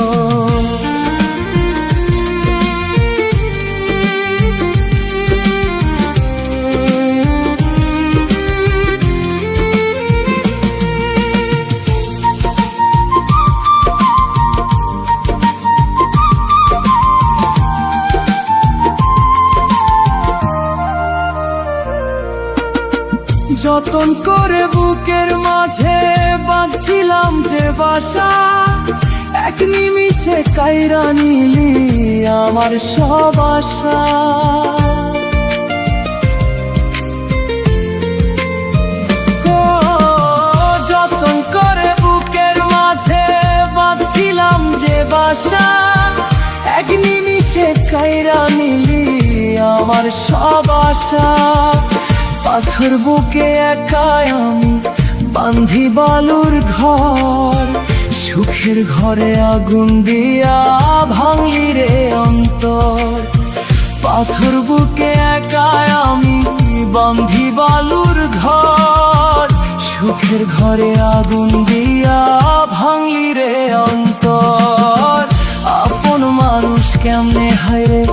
যতন করে বুকের মাঝে বাঁধছিলাম যে বাসা, এক নিমিষে কাইরা নিলি আমার সব আশা। যতন করে বুকের ভালোবাসা এক নিমিষে কাইরা নিলি আমার সব আশা। পাথর বুকে একাই আমি বান্ধি বালুর ঘর, সুখের ঘরে আগুন দিয়া ভাঙলি রে অন্তর। পাথর বুকে একাই আমি বান্ধি বালুর ঘর, সুখের ঘরে আগুন দিয়া ভাঙলি রে অন্তর। আপন মানুষ কেমনে হায়রে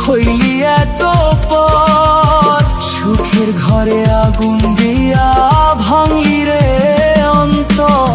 হইলি এত পর, সুখের ঘরে আগুন দিয়া ভাঙলি রে অন্তর।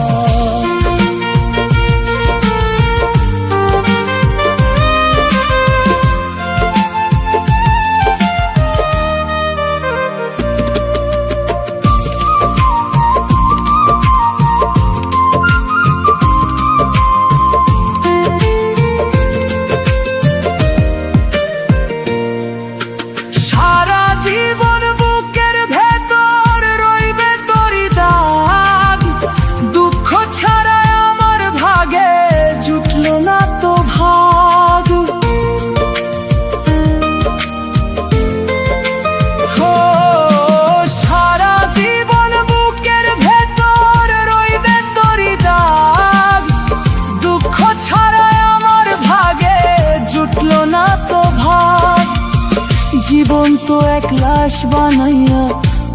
জীবন তো এক লাশ বানাইয়া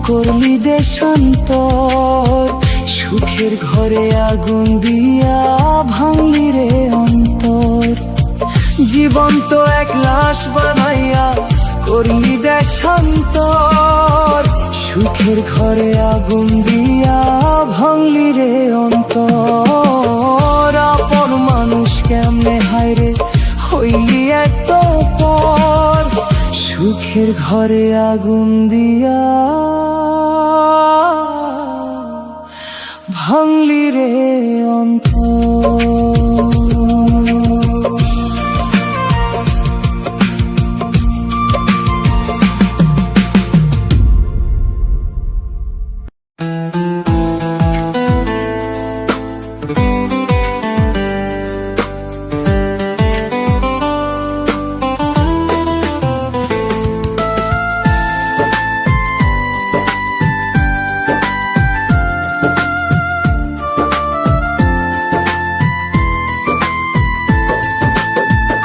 করলি দেশান্তর, সুখের ঘরে আগুন দিয়া ভাঙলি রে অন্তর। জীবন তো এক লাশ বানাইয়া করলি দেশান্তর, সুখের ঘরে আগুন দিয়া ভাঙলি রে অন্তর। আপন মানুষ কেমনে হায়রে হইলি এত পর, সুখের ঘরে আগুন দিয়া ভাঙলি রে অন্তর।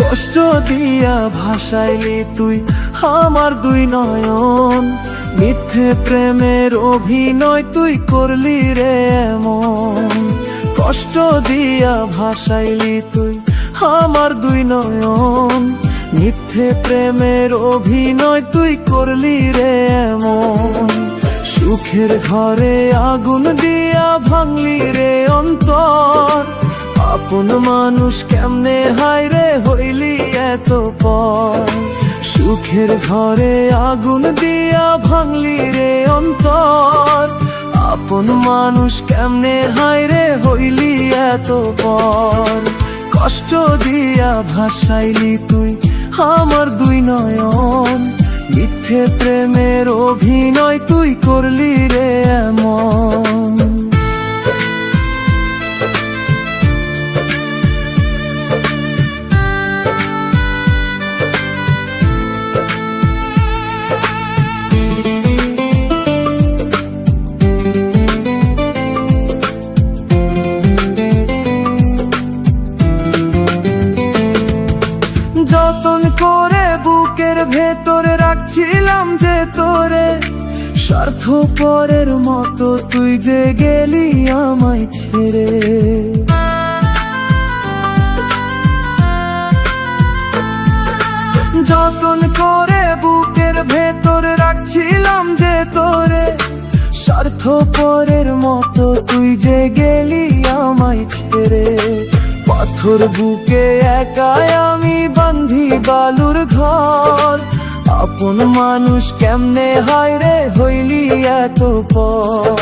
কষ্ট দিয়া ভাসাইলি তুই আমার দুই নয়ন, মিথ্যে প্রেমের অভিনয় তুই করলি রে এমন। কষ্ট দিয়া ভাসাইলি তুই আমার দুই নয়ন, মিথ্যে প্রেমের অভিনয় তুই করলি রে এমন। সুখের ঘরে আগুন দিয়া ভাঙলি রে অন্তর, আপন মানুষ কেমনে হায়রে হইলি এত পর। সুখের ঘরে আগুন দিয়া ভাঙলি রে অন্তর, আপন মানুষ কেমনে হায়রে হইলি এত পর। কষ্ট দিয়া ভাসাইলি তুই আমার দুই নয়ন, মিথ্যে প্রেমের অভিনয় তুই করলি রে এমন। যতন করে বুকের ভেতরে রাখছিলাম যে তোরে, স্বার্থপরের মতো তুই যে গেলি আমায় ছেড়ে। যতন করে বুকের ভেতরে রাখছিলাম যে তোরে, স্বার্থপরের মতো তুই যে গেলি আমায় ছেড়ে। পাথর বুকে একাই আমি বান্ধি বালুর ঘর, আপন মানুষ কেমনে হায়রে হইলি এত পর।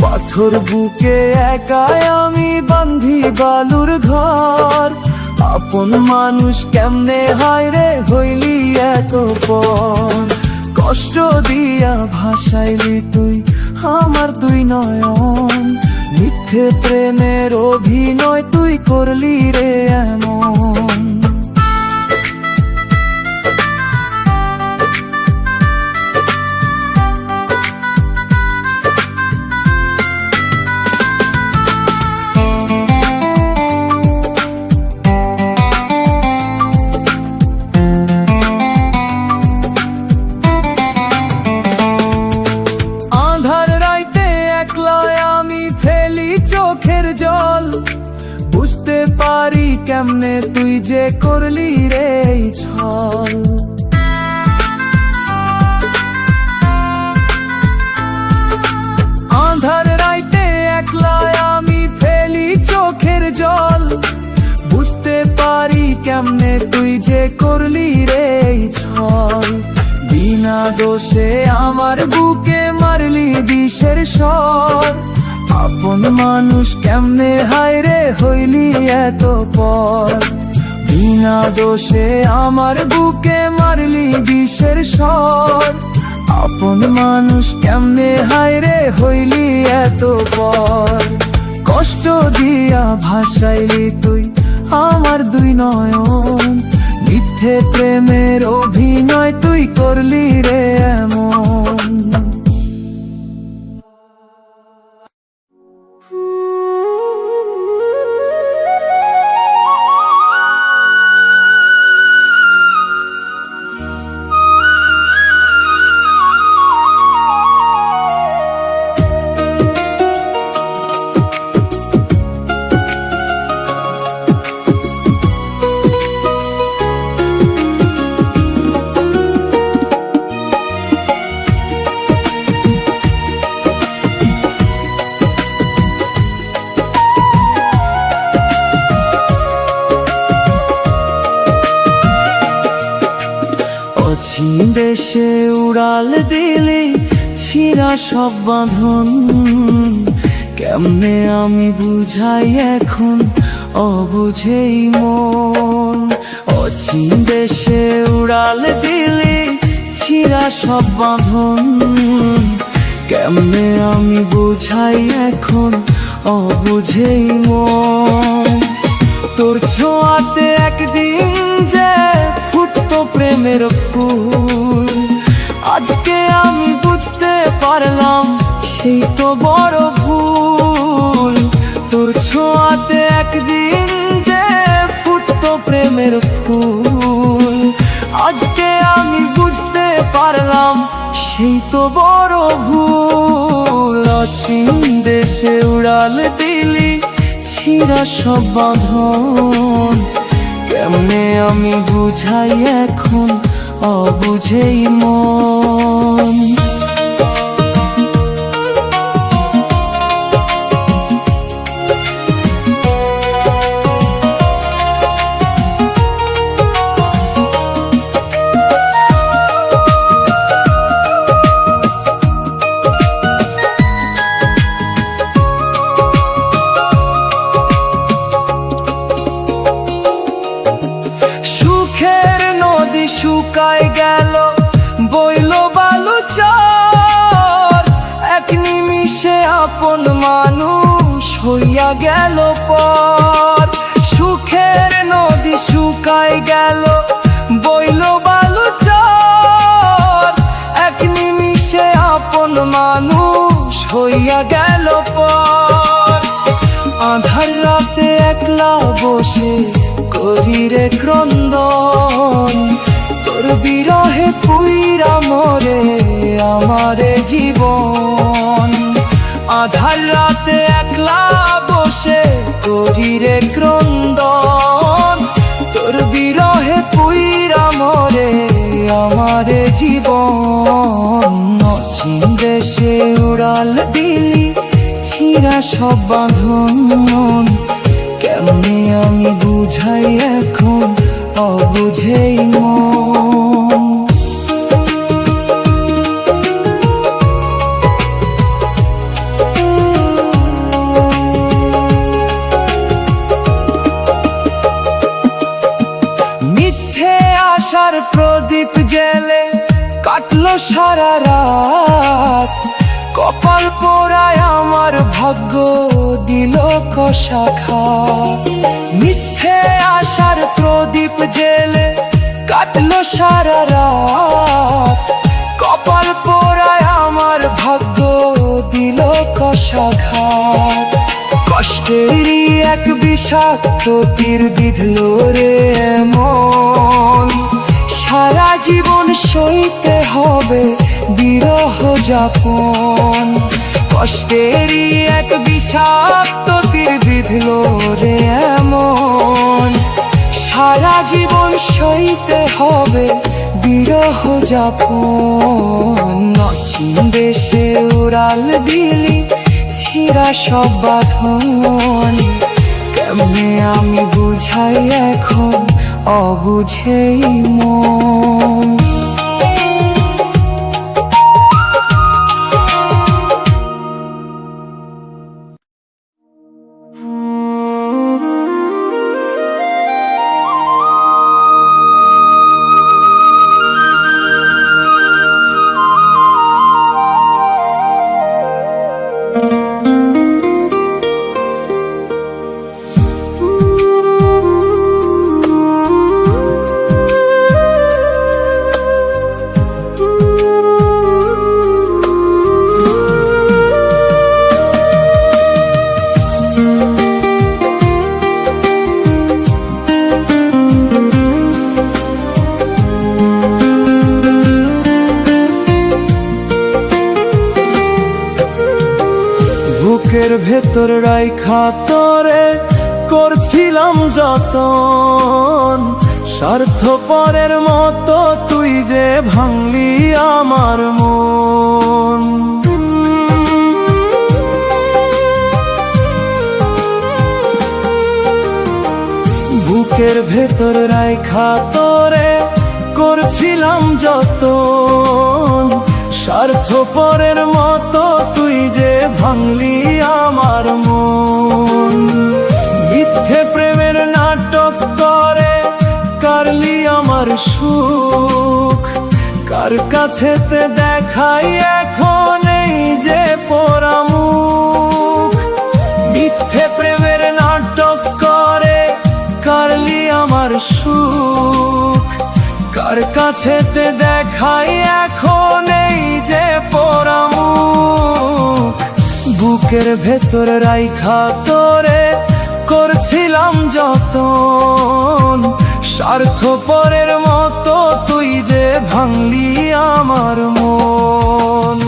পাথর বুকে একাই আমি বান্ধি বালুর ঘর, আপন মানুষ কেমনে হায়রে হইলি এত পর। কষ্ট দিয়া ভাসাইলি তুই আমার দুই নয়ন, মিথ্যে প্রেমের অভিনয় তুই করলি রে এমন। চোখের জল, বুঝতে পারি কেমনে তুই যে করলি রে এই ছল। আঁধার রাইতে একলা আমি ফেলি চোখের জল, বুঝতে পারি কেমনে তুই যে করলি রে এই ছল। বিনা দোষে আমার বুকে মারলি বিষের স্বর, আপন মানুষ কেমনে হায়রে হইলি এত পর। বিনা দোষে আমার বুকে মারলি বিষের স্বর, আপন মানুষ কেমনে হায়রে হইলি এত পর। কষ্ট দিয়া ভাসাইলি তুই আমার দুই নয়ন, মিথ্যে প্রেমের অভিনয় তুই করলি রে এমন। দেশে উড়াল দিলি ছিঁড়া সব বাঁধন, কেমনে আমি বুঝাই এখন অবুঝেই মন। অচিন দেশে উড়াল দিলি ছিঁড়া সব বাঁধন, কেমনে আমি বুঝাই এখন অবুঝেই মন। তোর ছোঁয়াতে একদিন যে ফুটতো প্রেমের ফুল, আজকে আমি বুঝতে পারলাম সেই তো বড় ভুল। তোর ছোঁয়াতে একদিন যে ফুটতো প্রেমের ফুল, আজকে আমি বুঝতে পারলাম সেই তো বড় ভুল। অচিন দেশে উড়াল দিলি ছিঁড়া সব বাঁধন, কেমনে আমি বুঝাই এখন অবুঝেই মন। শুকায় গেল বইল বালু চর, এক নিমিষে আপন মানুষ হইয়া গেল পর। সুখের নদী শুকায় গেল বইল বালু চর, এক নিমিষে আপন মানুষ হইয়া গেল পর। আঁধার রাতে একলা বসে করি রে ক্রন্দন, তোর বিরহে পুইরা মরে আমারে জীবন। আধার রাতে একলা বসে করি রে ক্রন্দন, তোর বিরহে পুইরা মরে আমারে জীবন। অচিন দেশে উড়াল দিলি ছিঁড়া সব বাঁধন, কেমনে আমি বুঝাই এখন অবুঝেই মন। মিথ্যে আশার প্রদীপ জেলে কাটলো সারা রাত, কপাল পোড়ায় আমার ভাগ্য দিল কষাঘাত। মিথ্যে আশার প্রদীপ জেলে কাটলো সারা রাত, কপাল পোড়ায় আমার ভাগ্য দিল কষাঘাত। কষ্টেরই এক বিষাক্ত তীর বিঁধল রে এমন, সারা জীবন সইতে হবে বিরহ যাপন। কষ্টেরই এক বিষাক্ত সহজাপন অচিন দেশে উড়াল দিলি ছিঁড়া সব বাঁধন কেমনে আমি বুঝাই এখন অবুঝেই মন বুকের ভেতর রাইখা তোরে করছিলাম যতন স্বার্থপরের মতো তুই যে ভাঙলি আমার মন বুকের ভেতর রাইখা তোরে করছিলাম যতন স্বার্থপরের মতো তুই যে ভাঙলি আমার মন মিথ্যে প্রেমের নাটক করে কারলি আমার সুখ কার কাছেতে দেখাই এখন এই যে পোড়া মুখ মিথ্যে প্রেমের নাটক করে কারলি আমার সুখ কার কাছেতে দেখাই এখন এই যে পোড়া মুখ বুকের ভেতর রাইখা তোরে করছিলাম যতন স্বার্থপরের মতো তুই যে ভাঙলি আমার মন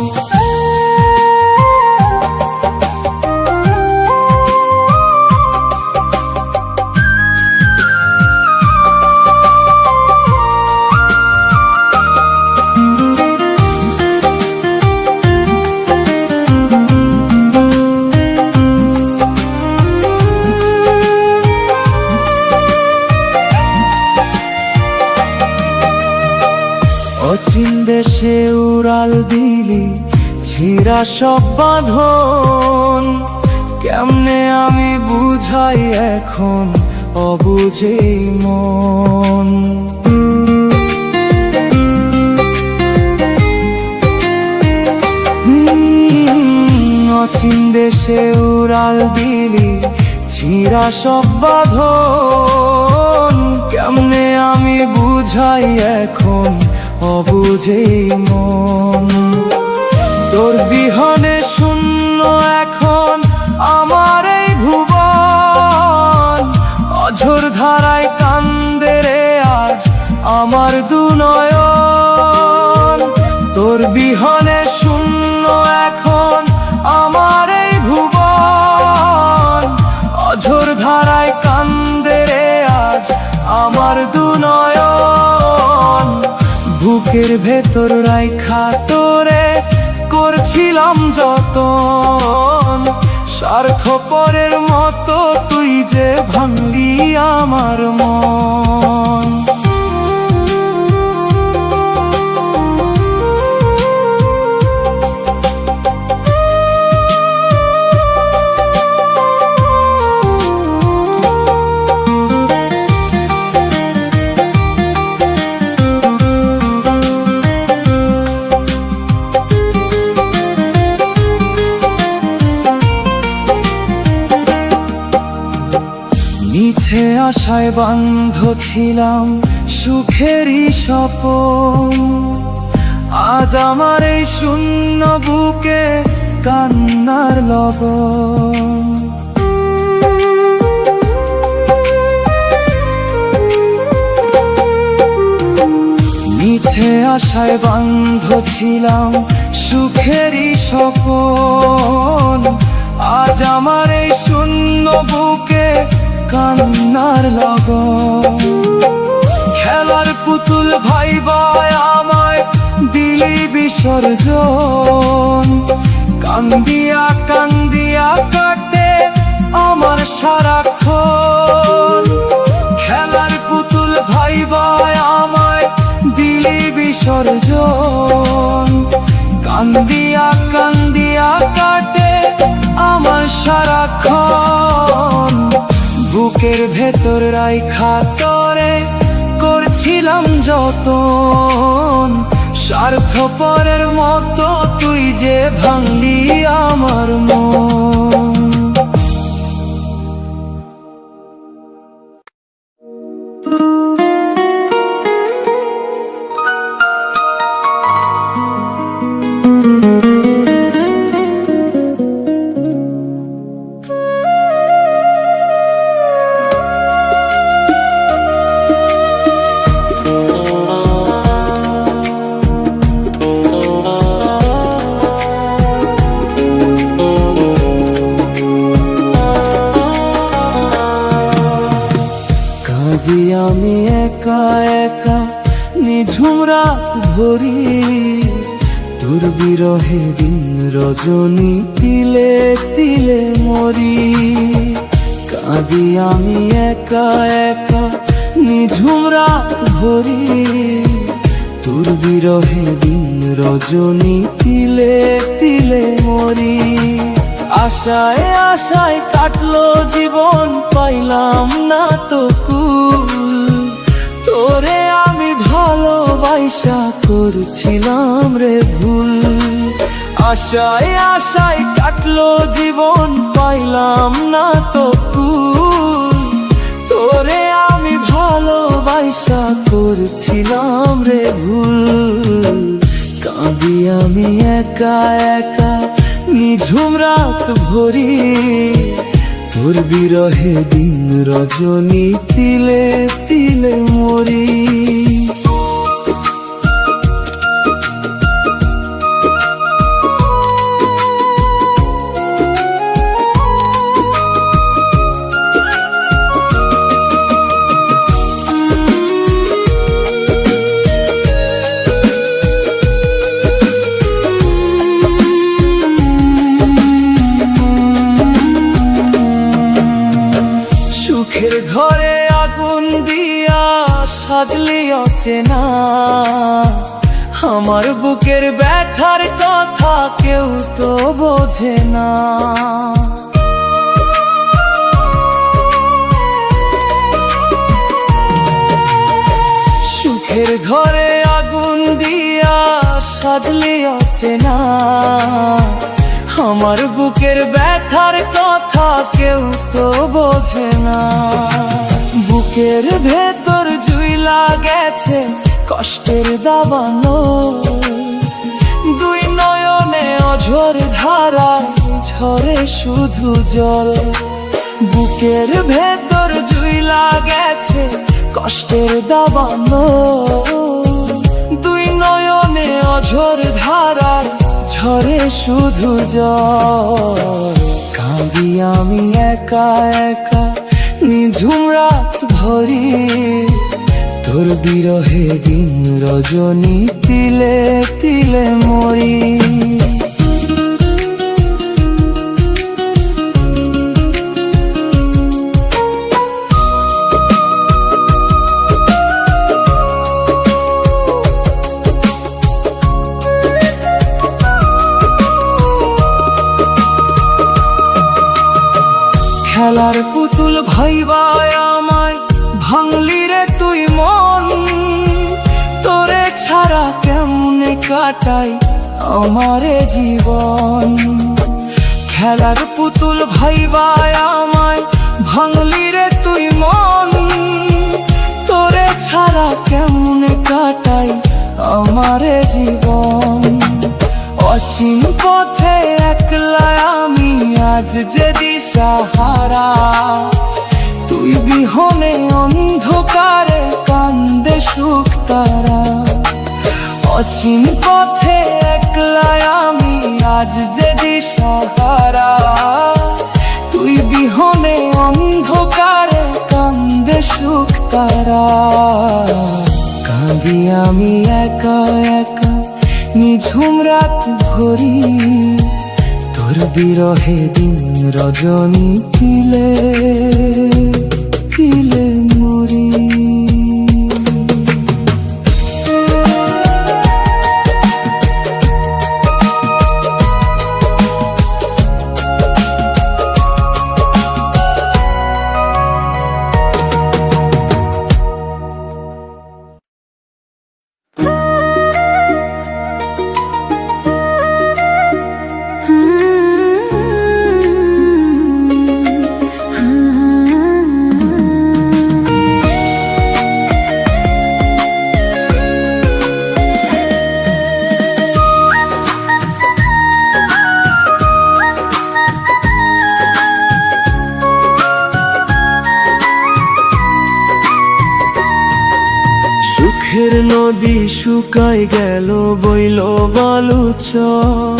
অচিন দেশে উড়াল দিলি ছিঁড়া সব বাঁধন কেমনে আমি বুঝাই এখন অবুঝেই মন অচিন দেশে উড়াল দিলি ছিঁড়া সব বাঁধন কেমনে আমি বুঝাই এখন অবুঝেই মন তোর বিহনে শূন্য এখন আমার এই ভুবন অঝোর ধারায় কান্দে রে আজ আমার দুনয়ন তোর বিহনে শূন্য এখন আমার এই ভুবন অঝোর ধারায় কান্দে রে আজ আমার দুনয়ন বুকের ভেতর রাইখা তোরে করছিলাম যতন স্বার্থপরের মতো তুই যে ভাঙলি আমার মন মিছে আশায় বান্ধ ছিলাম সুখেরই স্বপন আজ আমার এই শূন্য বুকে কান্নার লগন মিছে আশায় বান্ধ ছিলাম সুখেরই স্বপন আজ আমার এই শূন্য বুকে কান্নার লগন খেলার পুতুল ভাইবায় আমায় দিলি বিসর্জন, কান্দিয়া কান্দিয়া কাটে আমার সারাক্ষণ। খেলার পুতুল ভাইবায় আমায় দিলি বিসর্জন, কান্দিয়া কান্দিয়া কাটে আমার সারাক্ষণ। বুকের ভেতর রাইখা তরে করছিলাম যতন, স্বার্থপরের মতো তুই যে ভাঙলি আমার মন। আমি একা একা নিঝুম রাত ভরি, তোর বিরহে দিন রজনী তিলে তিলে মরি। কাঁদি আমি একা একা নিঝুম রাত ভরি, তোর বিরহে দিন রজনী তিলে তিলে মরি। আশায় আশায় কাটলো জীবন, পাইলাম না তো কুল, তোরে আমি ভালোবাসা করছিলাম রে ভুল। আশায় আশায় কাটলো জীবন, পাইলাম না তো কুল, তোরে আমি ভালোবাসা করছিলাম রে ভুল। কাঁদি আমি একা একা নিঝুম রাত ভরি, তোর বিরহে দিন রজনী তিলে তিলে মরি। সুখের ঘরে আগুন দিয়া সাজলি অচেনা, আমার বুকের ব্যথার কথা কেউ তো বোঝে না। সুখের ঘরে আগুন দিয়া সাজলি অচেনা, আমার বুকের ব্যথার কথা কেউ তো বোঝে না। বুকের ভেতর জুইলা গেছে কষ্টের দাবানো, দুই নয়নে অঝোর ধারায় ঝরে শুধু জল। বুকের ভেতর জুইলা গেছে কষ্টের দাবানো, দুই নয়নে অঝোর ধারায় ঝরে শুধু জল। কাঁদি আমি একা একা নিঝুম রাত ভরি, তোর বিরহে দিন রজনী তিলে তিলে মরি। খেলার পুতুল ভাইবায় আমায় ভাঙলি রে তুই মন, তোরে ছাড়া কেমনে কাটাই আমারে জীবন। খেলার পুতুল ভাইবায় আমায় ভাঙলি রে তুই মন, তোরে ছাড়া কেমনে কাটাই আমারে জীবন। অচিন পথে একলা আমি আজ যে দিশাহারা, তুই বিহনে অন্ধকারে কান্দে সুখ তারা। অচিন পথে একলা আমি আজ যে দিশাহারা, তুই বিহনে অন্ধকারে কান্দে সুখ তারা। কাঁদি আমি একা একা নিঝুম রাত ভরি, তোর বিরহে দিন রজনী তিলে তিলে মরি। সুখের নদী শুকায় গেল বইল বালুচর,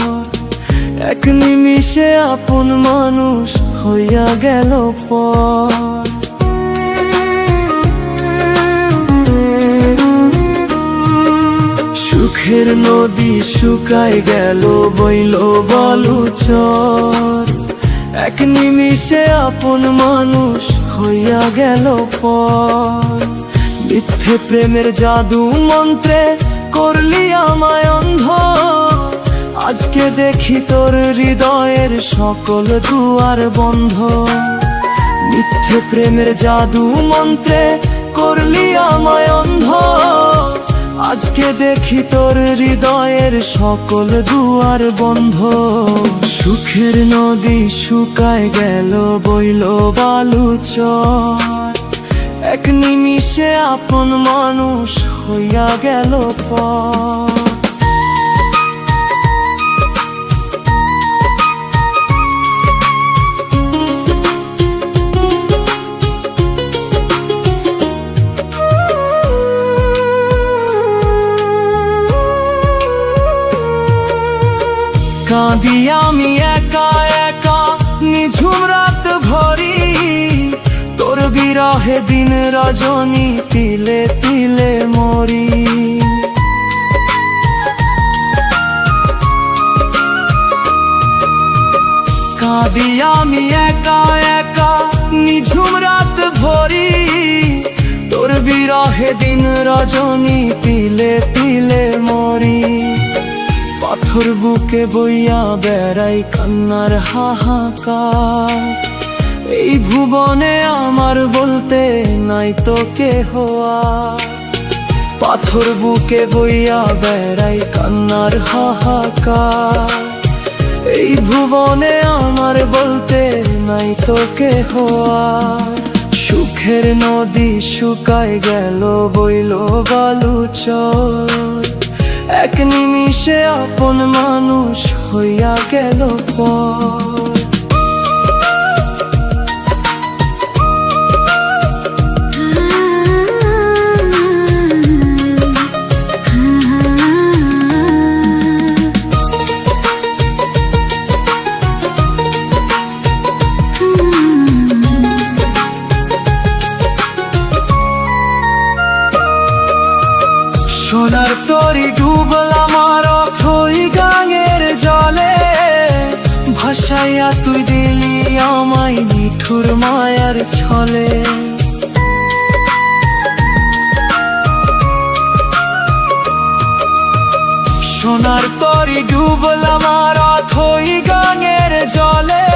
এক নিমিষে আপন মানুষ হইয়া গেল পর। সুখের নদী শুকায় গেল বইল বালুচর, এক নিমিষে আপন মানুষ হইয়া গেল পর। মিথ্যে প্রেমের জাদু মন্ত্রে করলি আমায় অন্ধ, আজকে দেখি তোর হৃদয়ের সকল দুয়ার বন্ধ। মিথ্যে প্রেমের জাদু মন্ত্রে করলি আমায় অন্ধ, আজকে দেখি তোর হৃদয়ের সকল দুয়ার বন্ধ। সুখের নদী শুকায় গেল বইল বালুচর, এক নিমিষে আপন মানুষ হইয়া গেল পর। কাঁদি আমি একা একা নিঝুম রাত ভরি, তোর বিরহে দিন রজনী তিলে তিলে মরি। কাঁদি আমি একা একা নিঝুম রাত ভরি, তোর বিরহে দিন রজনী তিলে তিলে মরি। পাথর বুকে বইয়া বেড়াই কান্নার হাহাকার, এই ভুবনে আমার বলতে নাই তো কেহ আর। পাথর বুকে বইয়া বেড়াই কান্নার হাহাকার, এই ভুবনে আমার বলতে নাই তো কেহ আর। সুখের নদী শুকায় গেল বইল বালুচর, এক নিমিষে আপন মানুষ হইয়া গেল পর। সোনার তরি ডুবলাম আর অথই গাঙের জলে, ভাসাইয়া তুই দিলি আমায় নিঠুর মায়ার ছলে। সোনার তরি ডুবলাম আর অথই গাঙের জলে,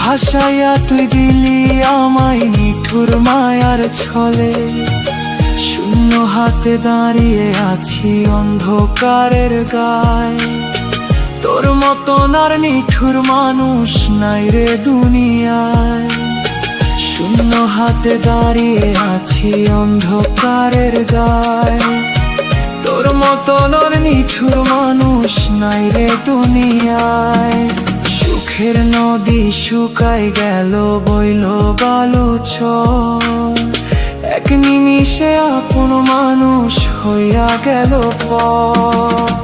ভাসাইয়া তুই দিলি আমায় নিঠুর মায়ার ছলে। শূন্য হাতে দাঁড়িয়ে আছি অন্ধকারের গায়ে, তোর মতন আর নিঠুর মানুষ নাই রে দুনিয়ায়। শূন্য হাতে দাঁড়িয়ে আছি অন্ধকারের গায়ে, তোর মতন আর নিঠুর মানুষ নাই রে দুনিয়ায়। সুখের নদী শুকায় গেল বইল বালুচর, এক নিমিষে আপন মানুষ হইয়া গেল পর।